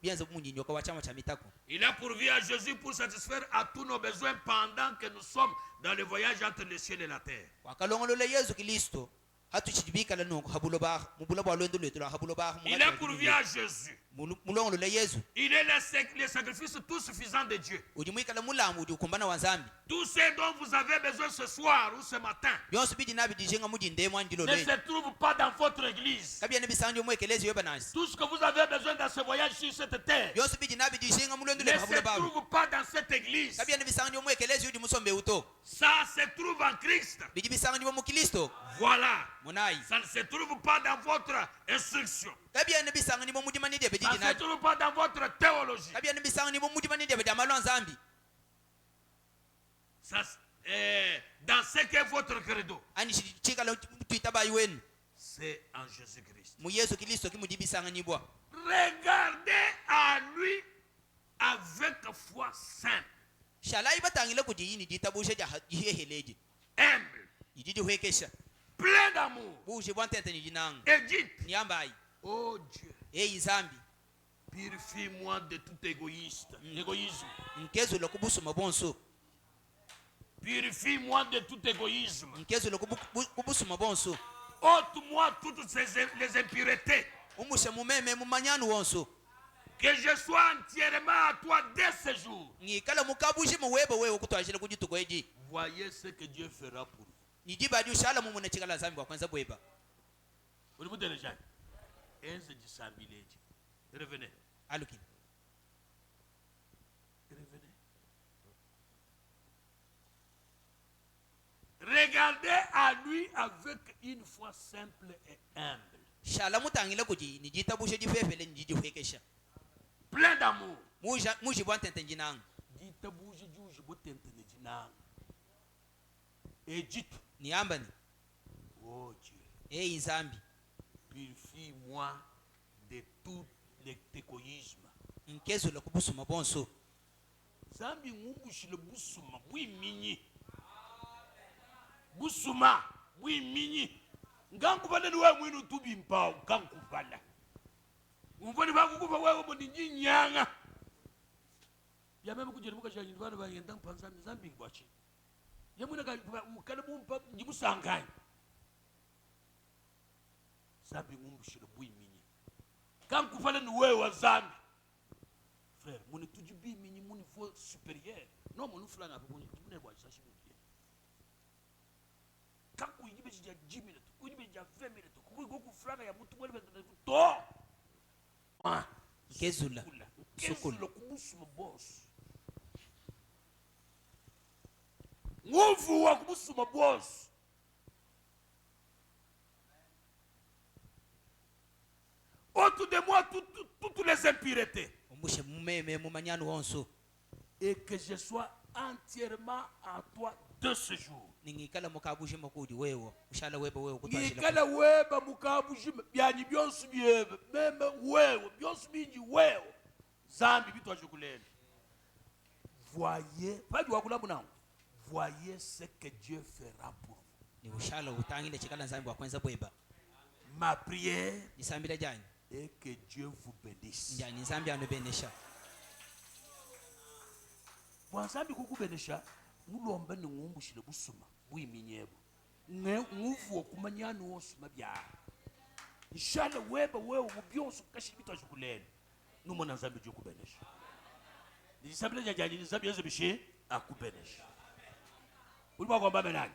byanze munyinyo kwa chama cha mitako Il a pourvu à Jésus pour satisfaire à tous nos besoins pendant que nous sommes dans le voyage entre le ciel et la terre. wakalongolo le Yesu Kristo hatuchibika la nuko habulo ba mubulo ba lwendo lwetu la habulo ba Il a pourvu à Jésus. mulongolo le Yesu Il est le sacrifice tout suffisant de Dieu. ujimwika la mulamu ukumbana wanzambi Tout ce dont vous avez besoin ce soir ou ce matin byonse bidi nabi dijenga mujinde mwandilo ne le se trouve pas dans votre église. kabya ne bisanjo mwekelezi yoba nasi Tout ce que vous avez besoin dans ce voyage sur cette terre byonse bidi nabi dijenga mulwendo ne le habulo se ba trouve pas dans cette église. kabya ne bisanjo mwekelezi udi musombe uto Ça se trouve en Christ. bidi bisanjo mu Kristo Voilà. munai Ça ne se trouve pas dans votre instruction. kabya ne bisanjo mu mudimanide bidi Ça ne se nabi trouve pas dans votre théologie. kabya ne bisanjo mu mudimanide bidi amalo nzambi Ça, dans ce qu'est votre credo, ani chika la tuita ba ywen c'est en Jésus-Christ. mu Yesu Kristo kimudibisanganyibwa Regardez à lui avec foi simple, shalai batangile kuti yini ditabushe ja heheleje humble, yidi hwekesha plein d'amour. buje bwantente ni jinang Et dites, niambai oh Dieu, zambi purifie-moi de tout égoïsme. nkezo lokubusu mabonso Purifie-moi de tout égoïsme. nkezo lokubusu mabonso Ôte-moi toutes les impuretés. umushe mumeme mumanyanu wonso Que je sois entièrement à toi dès ce jour. ngikala mukabuje muwebo wewe kutwashile kujituko eji Voyez ce que Dieu fera pour vous. nijibadi ushala mumune chikala zambi kwa kwanza bweba Vous vous déjà. Revenez. aluki Revenez. Regardez à lui avec une foi simple et humble. shala mutangile kuti nijitabushe jifefele njiji hwekesha Plein d'amour. muji bwantente njinang Ditabouji juji botente ne jinang. Et dites, niambani oh Dieu, zambi purifie-moi de tout l'égoïsme. nkezo lokubusu mabonso Zambi ngumbushile busuma bwiminyi. Busuma bwiminyi. Ngankubala ni wewe mwinu tubi mpao kankubala. Umvoni bakukuva wewe mo ndinyanga. Yameme kujeri muka janyi bana bayenda mpanza Zambi ngwachi. Yamuna ka mukale bumpa nyimusanganye. Zambi ngumbushile bwiminyi. Kankubala ni wewe wa Zambi. Frère, mon étude bimini mon niveau supérieur. Non, mon frère n'a pas mon étude bois ça chez nous. Quand vous y avez 10 minutes, vous y avez 20 minutes, vous avez frère ya mutu wale to. Ah, kezula sukul. Le kubusu boss. Nguvu wa kubusu boss. Autour de moi toutes les impuretés. umushe mumeme mumanyanu wonso Et que je sois entièrement à toi de ce jour. ningikala mukabuje makudi wewe ushala weba wewe kutwashile Ngikala weba mukabuji byanyi byonsu byebe meme wewe byonsu binji wewe zambi bitwaje kulele. Voyez, pas du wakula munangu. Voyez ce que Dieu fera pour vous. ni ushala utangile chikala nzambi wa kwanza bweba. Ma prière Nisambira jani est que Dieu vous bénisse. njani nzambi anobenesha Bwanzambi kukubenesha mulomba ni ngumbushile busuma buyiminyebo nguvu okumanyani wosuma bya inshala weba wewe mubyonso kashi bitwaje kulelo numona nzambi Dieu kubenesha nisabile jajani nzambi yezo bishi akubenesha ulwa kwamba menani.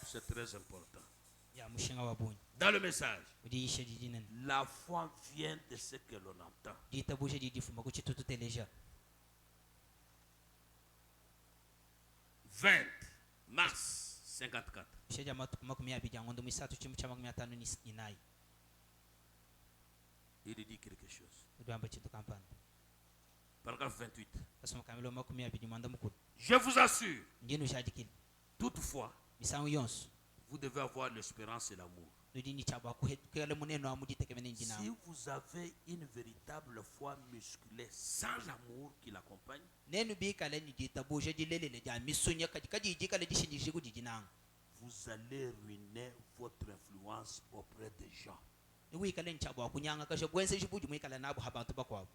C'est très important. ya mushinga wa bunyi Dans le message, udiisha jijinen la foi vient de ce que l'on entend. jitabusha jijifuma kuchitutu teleja 20 mars 54. sheja makumi abiri ngondo misatu chimu cha makumi atano ni nayi Il dit quelque chose. udwamba chitu kampani Paragraphe 28. kasoma kamilo makumi abiri mwanda mukuru Je vous assure, njini ushajikili toutefois, misangu yonso vous devez avoir l'espérance et l'amour. nudini chaba kuhekele muneno amujitekemene njina Si vous avez une véritable foi musculée sans l'amour qui l'accompagne, nenu bikale ni jitabusha jilelele ja misunya kaji jikale jishinjiji kujijinanga vous allez ruiner votre influence auprès des gens. niwikale nchaba kunyanga kasho bwense shibuji mwikale nabo habantu bakwabo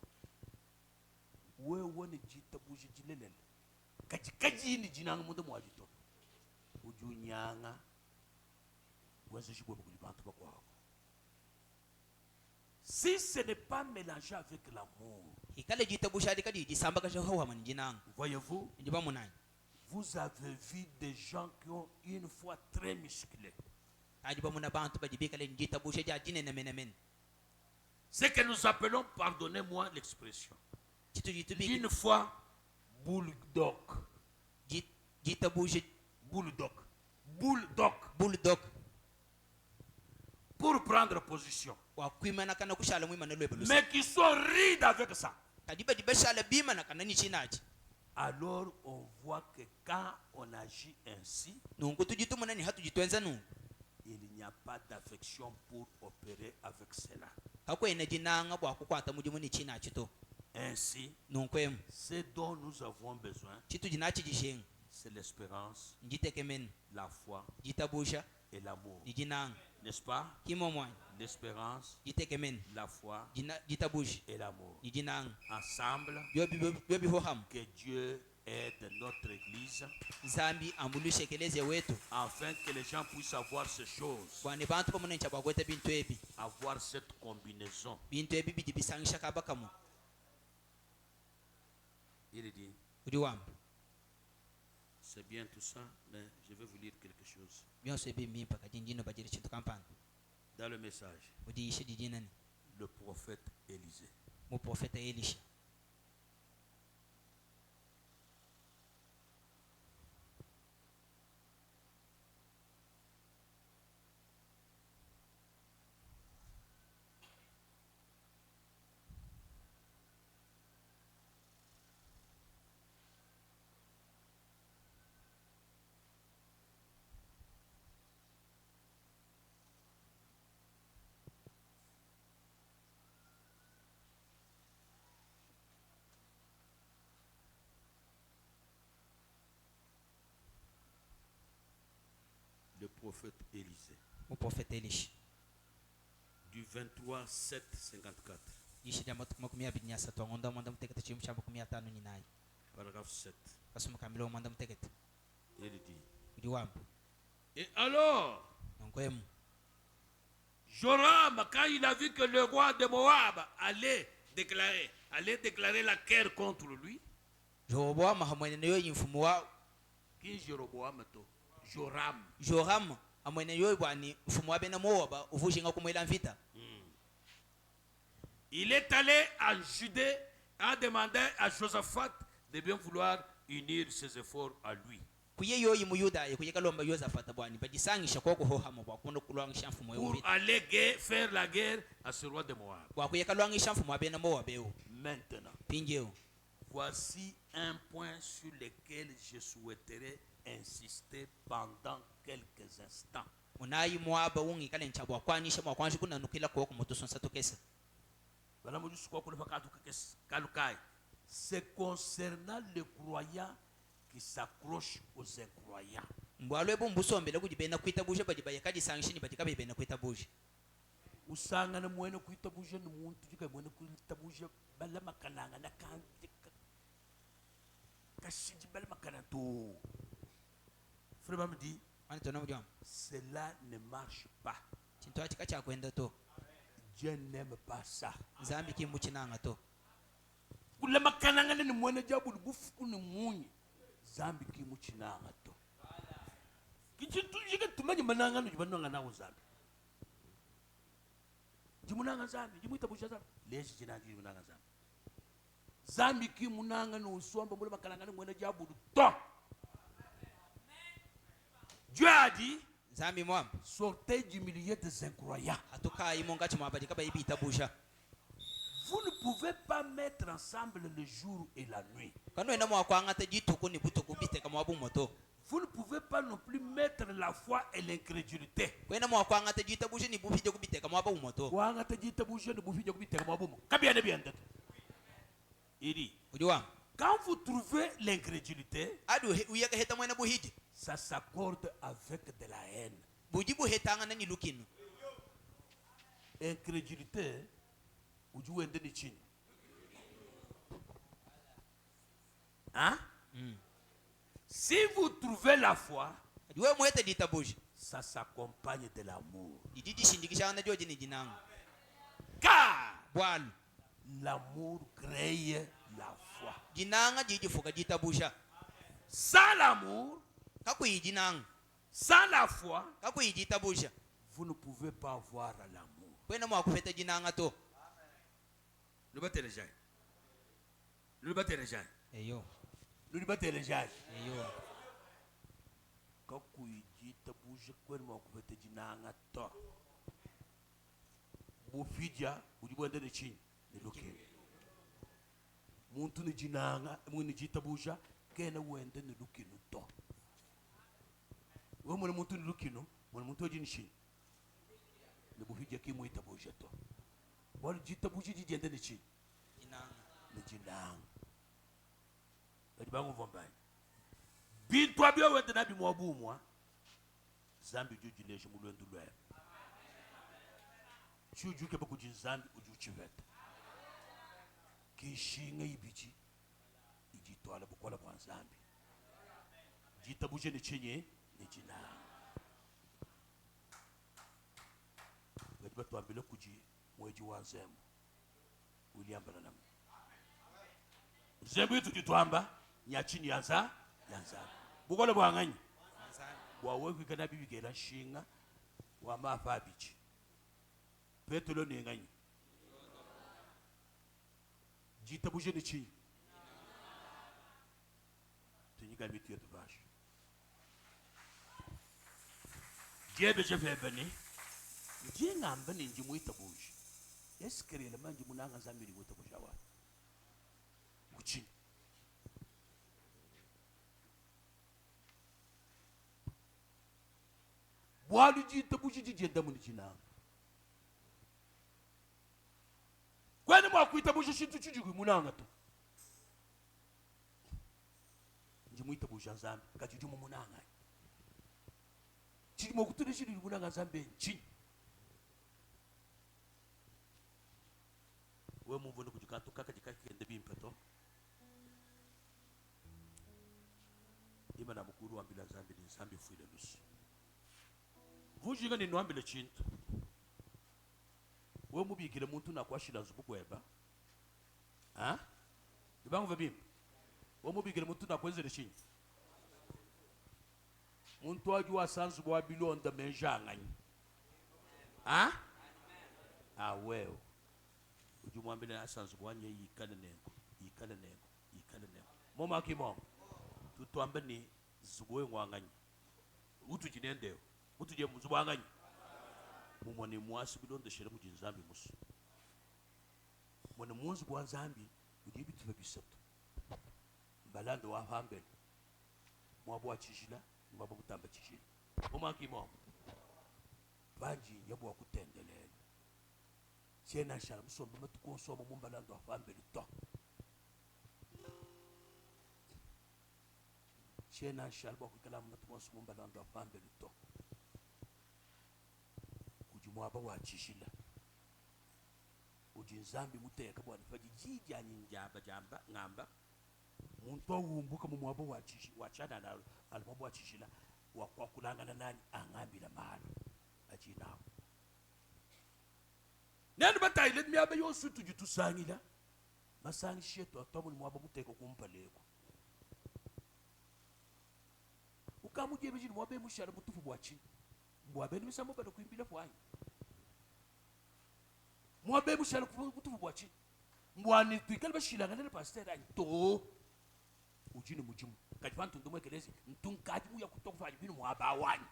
Wewe ni jitabusha jilelele. Kaji ni jinanga mundu mwajito. Ujunyanga. Bwense shibuji kulibantu bakwabo. Si ce n'est pas mélangé avec l'amour, ikale jitabusha dikadi jisamba kasho hawa manjinanga voyez-vous, ndiba munani vous avez vu des gens qui ont une foi très musclée. ajiba muna bantu bajibikale jitabusha ja jinene menemen Ce que nous appelons, pardonnez-moi l'expression, chitu jitubiki une foi bulldog. jitabusha Bulldog. Bulldog. bulldog Pour prendre position. wa kwimana kana kushala mwimana lwebelo Mais qui sont rides avec ça. kadiba dibashala bima na kana ni chinachi Alors on voit que quand on agit ainsi, nungu tujitumuna ni hatu jitwenza nungu il n'y a pas d'affection pour opérer avec cela. kakwena jinanga bwa kukwata mujimu ni chinachi to Ainsi, nunkwemu ce dont nous avons besoin, chitu jinachi jishenga c'est l'espérance, njitekemeni la foi jitabusha et l'amour. ni jinanga N'est-ce pas? kimomwani L'espérance, jitekemeni la foi jitabusha et l'amour. ni jinanga Ensemble, byobihohamu que Dieu aide notre Église nzambi ambulushekeleze wetu afin que les gens puissent avoir ces choses, bwane bantu pamune nchaba kweta bintu ebi avoir cette combinaison. bintu ebi bijibisangisha kabakamu Il dit, uri wamba c'est bien tout ça, mais je vais vous lire quelque chose. byonso ebi mimpa kajinjino bajiri chintu kampani Dans le message, udiishe jijinani le prophète Élisée. muprofeta elisha Le prophète Élisée. muprofeta elisha Du 23 7 54. ishe ja makumi abiri ni asatu angonda mwanda mutekete chimu cha makumi atano ni nayi Paragraphe 7. kasoma kamilo mwanda mutekete Il dit, uri wamba et alors, nunkwemu Joram, quand il a vu que le roi de Moab allait déclarer la guerre contre lui, Jeroboamu hamwene nayo yimfumu wa qui Jéroboam to? Joram. Joram amwene yoy bwani mfumu wa bena Moab uvushinga kumwela mvita Il est allé en Judée, a demandé à Josaphat de bien vouloir unir ses efforts à lui. kuye yoyi mu Yuda kuye kalomba Yozafata bwani bajisangisha kwa kuhohama bwa kuno kulwangisha mfumu Pour w'umvita aller faire la guerre à ce roi de Moab. bwa kuye kalwangisha mfumu wa bena Moab eo Maintenant, pinjeo voici un point sur lequel je souhaiterais insister pendant quelques instants. munayi Moab wungi kale nchabwa kwanisha bwa kwanshi kuna nukila kwa kumutusonsa tokesa C'est concernant les croyants qui s'accrochent aux incroyants. mbwalo ebo mbusombele kujibena kwitabusha bajibaye kaji sanction bajikabe bena kwitabusha usanga na mwene kwitabusha ni muntu jika mwene kwitabusha bala makananga na kan kashiji bala makana to frère me dit cela ne marche pas. Dieu n'aime pas ça. Zambi kimuchinanga to. Kula makananga ni mwene jabu bufu ni munyi. Zambi kimuchinanga to. Kichitu jike tumanyi mananga no jibananga nawo zambi. Jimunanga zambi, jimuitabusha zambi. Leshi jina jimunanga zambi. Zambi kimunanga no usomba mule makananga ni mwene jabu to. Dieu a dit, sortez du milieu des incroyants. Vous ne pouvez pas mettre ensemble le jour et la nuit. Vous ne pouvez pas non plus mettre la foi et l'incrédulité. Il dit, quand vous trouvez l'incrédulité, ça s'accorde avec de la haine. Incrédulité, hein? Si vous trouvez la foi, ça s'accompagne de l'amour. Car l'amour crée la foi. Sans l'amour, sans la foi, vous ne pouvez pas avoir l'amour. Le bateau les gens. Le bateau les gens. Le bateau les gens. Quand vous dites tabouche, quoi moi vous faites jinanga to. Bofidia, vous dites de chin, de loquet. Muntu ni jinanga, muni jitaboucha, kena wende ne lukino to. Wo mwana muntu ni lukino, mwana muntu wa jinishin. Ne bofidia ki mwe taboucha to. Wala jitaboucha jijende ne chin. Ne jinanga. Bajibangu vombai. Bintwa biyo wende nabi mwabu mwa. Zambi juju leje muluendu lwe. Chuju keba kujin zambi uju chiveta. Kishinga ibichi. Ijitwala bukola kwa zambi. Jitabuje ni chenye ni jina. Wadiba tuambile kuji mweji wa zembu. William Branham. Zembu itu jituamba. Nyachini yanza. Bukola buanganyi. Wawe kwikana bibigera shinga. Wama afabichi. Petolo ni nganyi. Jitabuje ni chi. Tenyiga mitu yetu vache. Diebe je febeni. Diye ngamba ni njimu itabuje. Eskere le manji munanga zamiri itabuje wa. Kuchi. Walu jitabuje jijenda muni chinanga. Kwani mwa kuitabuje shintu chujugu munanga to. Njimu itabuje zambi kajujumu munanga. Chimo kutureshi munanga zambi nchi. We muvone kujikatu kaka jikakende bimpeto. Ima na mukuru wambila zambi ni zambi fuile lusi. Vujiga ni nwambile chintu. We mubikile muntu na kwashila zubu kweba. Ha? Ibangu vabimba. We mubikile muntu na kwezele chintu. Muntu wajua sanzu wa bilonda menjanganyi. Ha? Aweo. Ujumwambile na sanzu wanye yikale nengo. Moma kimo. Tutuambe ni zubuwe mwanganyi. Utu jinendeo. Utu je mzubu wanganyi. Mumone mwasi bilonda shere mujinzambi musu. Mwane mwonzi kwa zambi. Ujibi tuwe bisatu. Mbalando wa hambele. Mwabu wa chishila. Mwabu kutamba chishila. Moma kimo. Banji nyabu wa kutendelele. Chena shala msombe matu konsoma mbalando wa hambele to. chena shalba kukala matumosu mumbalando afambe luto kujumwaba wachishila ujinzambi muteka bwana fajiji anyinjamba jamba ngamba muntu awumbuka mumwaba wachishi wachana na almwaba wachishila wakwa kulangana nani angambila malo ajinawo nani bataile miaba yosu tujutusangila masangi shetu atomu mwaba muteka kumpaleko ukamuje bijini mwabe mushara mutufu bwachi mwabe nimisamo bado kuimbila fwanyi mwabe mushara mutufu bwachi mwani twikali bashilanga ne pastor ani to ujini mujimu kadifantu ndomwe kelezi ntunkaji muya kutokufa binu mwaba wani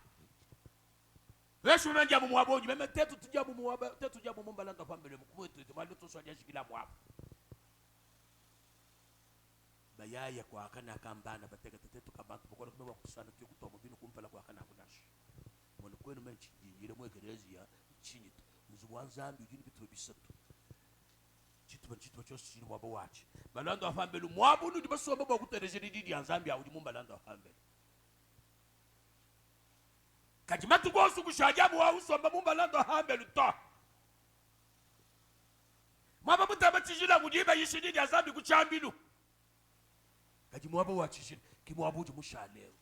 Wesu menja mu mwabonyi meme tetu tujabu mwaba tetu tujabu mumbalanda pambele mukwetu maloto swaje shikila mwaba bayaya kwa akana kambana bateka tetu kabantu bokora kumeba kusana tyo kutomo binu kumpala kwa akana kunashi mwana kwenu menchi yire mwekerezi ya chini muzwanzambi ujini bitu bisatu chitu cyose chini mwaba wachi balanda pambele mwabu ndi basomba bakutereje didi yanzambi awu mumbalanda pambele kajimatu bosu kushajabu wa usomba mumbalanda pambele to mwaba mutabachijila kujiba yishididi yanzambi kuchambilu kajimwaba wachishira kimwaba uje mushalero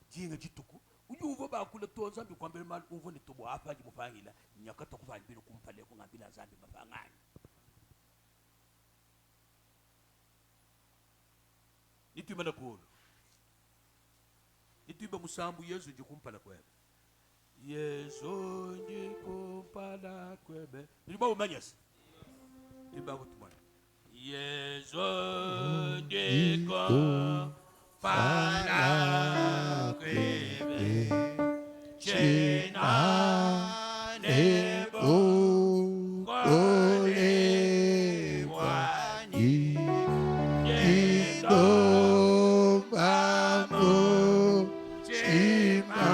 jinga jituku ujuvo bakule to zambi kwambele mal uvo ni tobo apa jimufangila nyakata kufanya bino kumpale ko ngambila zambi mafangani nitumana ko nitumba musambu yesu jikumpala kwebe yesu jikumpala kwebe niba umanyas niba kutumana Yesu diko para kwebe chena nebo kole wani yedo bamo chima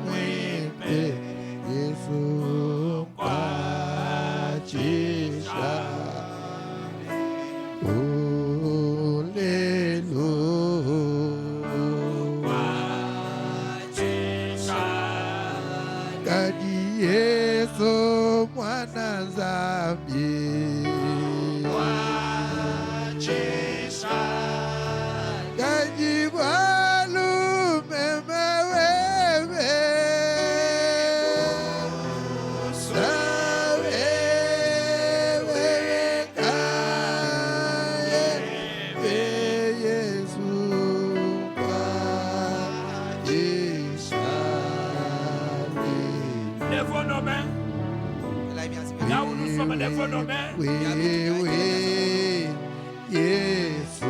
mwebe Yesu kwa chisha Yesu mwana zambi wachesha gaji balu memewewe sawe wewe kaye Yesu wachesha lève nos mains. Là où nous sommes, lève nos mains. Oui, Yesu,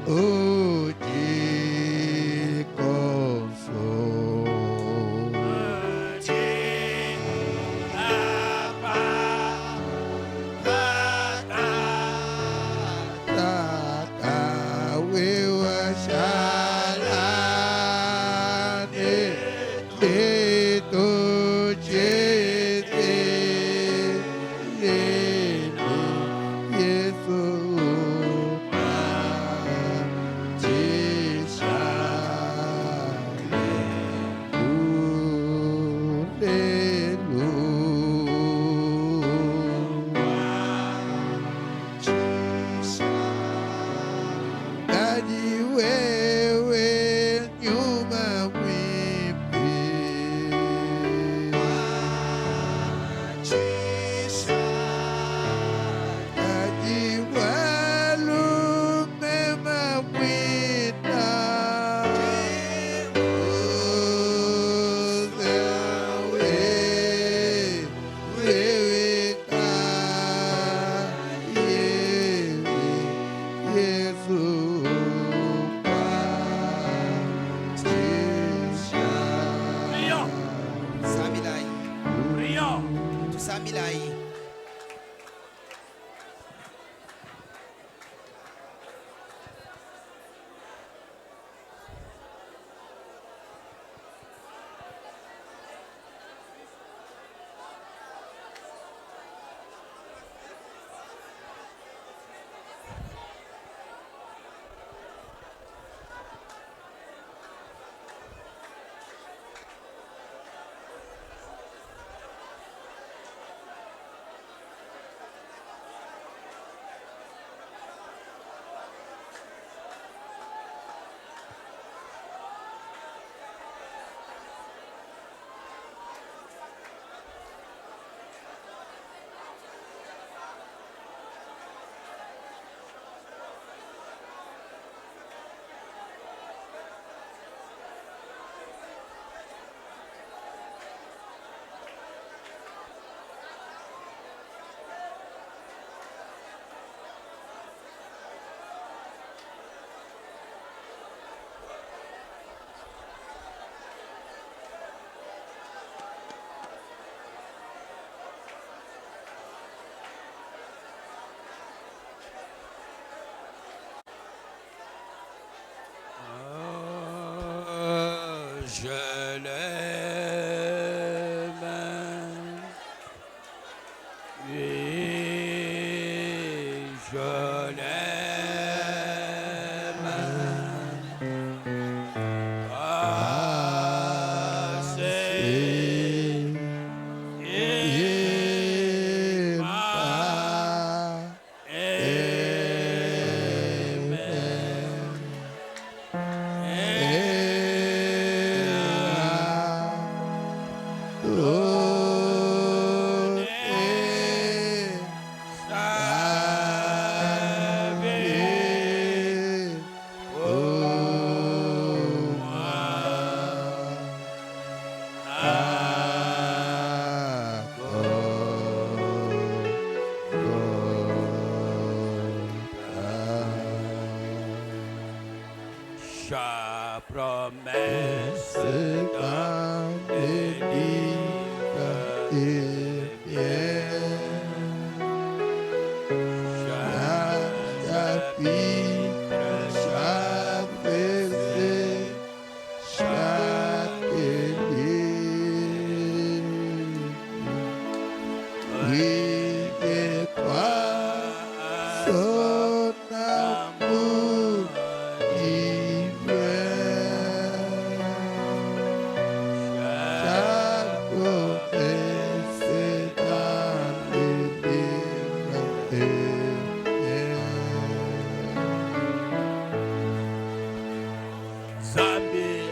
oh Dieu, wewe, 'nyuma mwipi Je l'aime. Oui, je l'aime. Assez. Il m'a aimé. Sa promesse d'un délivre est chaque chapitre, chaque verset, chaque ligne. Oui, et toi, son amour Zambi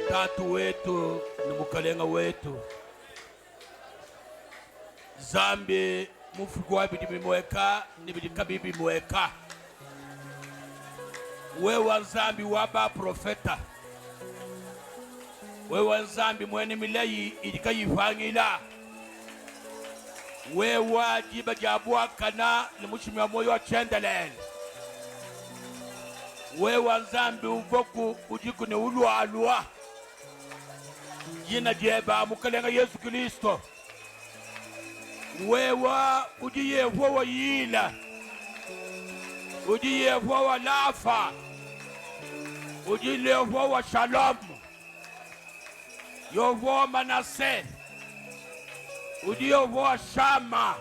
tatu wetu ni mukalenga wetu. Zambi mufugwa bidi bimweka ni bidi kabibi mweka. Wewe Zambi waba profeta. Wewe Zambi mwene milayi idikayivangila. Wewe jiba jabwa kana ni mushimi wa moyo wa chendelele. Wewe Zambi uvoku ujiku ni ulwa alwa. Jina jeba mukalenga Yesu Kristo. Wewe ujiye huwa yila. Ujiye huwa lafa. Ujiye huwa shalom. Yohuwa Manase. Ujiye huwa Shama.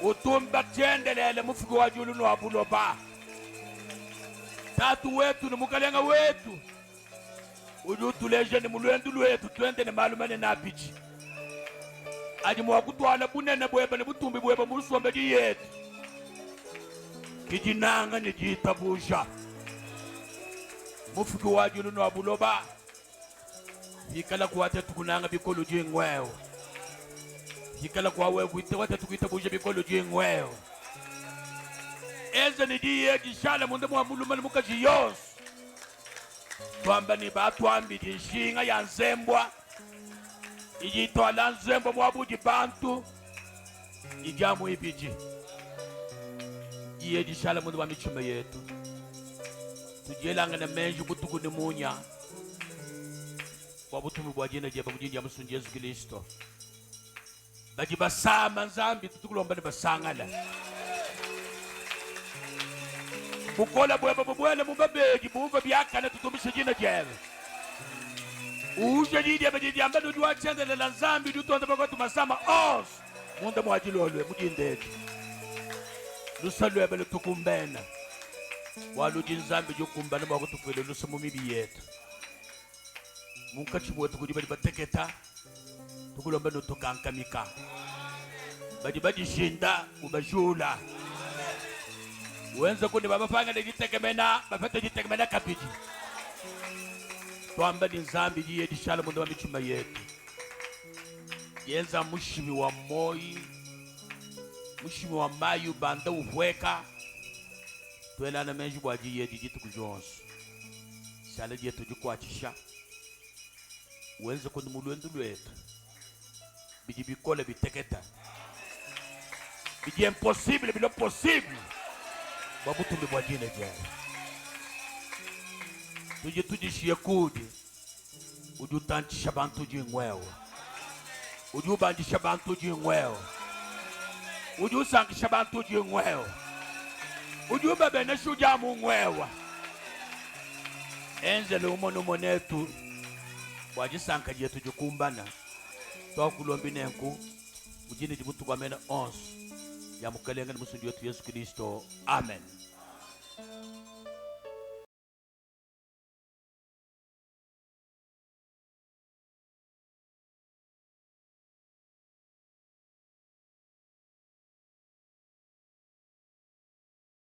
Utumba chendelele mufugu wa julu wa buloba. Tatu wetu ni mukalenga wetu. Ujutuleje ni muluendu wetu twende ni malumane na pichi. Aji mwakutwala bunene bweba ni butumbi bweba muluswambe yetu. Kijinanga ni jitabusha. Mufuki wajulu no abuloba. Hikala kuwate tukunanga bikolo jingweo. Hikala kuwawe kuite wate tukitabusha bikolo jingweo. Eze ni diye jishala munde mwamulumani mukaji yos. Twamba ni batuambi jishinga ya nzembwa. Ijitwala nzembwa mwabuji bantu. Ijamu ibiji. Iye jishala munde wa michuma yetu. Tujielanga na menju butuku ni munya. Wabutumu bwa jina jeba mujinja musunji Yesu Kristo. Baji basama Nzambi tutukulomba ni basangala. Bukola bweba bwele mubabeji buva byakana tutumisha jina jeba. Uja jidi abajidi ambalo juwa chendele la Nzambi dutonda bako tumasama os. Munda mwajilolwe mujindeki. Lusalwe abele tukumbena. Waluji Nzambi jukumbana bako tukwele lusamu mibi yetu. Munka chimwetu kujibadi bateketa. Tukulomba nutukankamika. Badi shinda ubajula. Wenza kuni babafanga jitekemena, bafata jitekemena kapiji. Twamba ni Nzambi jiye dishala mundu wa michuma yetu. Yenza mushimi wa moi, mushimi wa mayu banda uhweka. Tuela na menju kwa jiye dijitu kujonsu. Shala jiye tujukuachisha. Wenza kuni muluendu lwetu. Biji bikole biteketa. Biji impossible bilo possible. Babutumbi bwa jina jaya. Tujishie kudi. Ujutantisha bantu jingweo. Ujubandisha bantu jingweo. Ujusankisha bantu jingweo. Ujubabene shuja mungwewa. Enzele umono monetu. bwajisanka jetu jukumbana twakulombi nenku mujini jibutu kwa mena 11 ya mukalenga ni musundi wetu Yesu Kristo. Amen.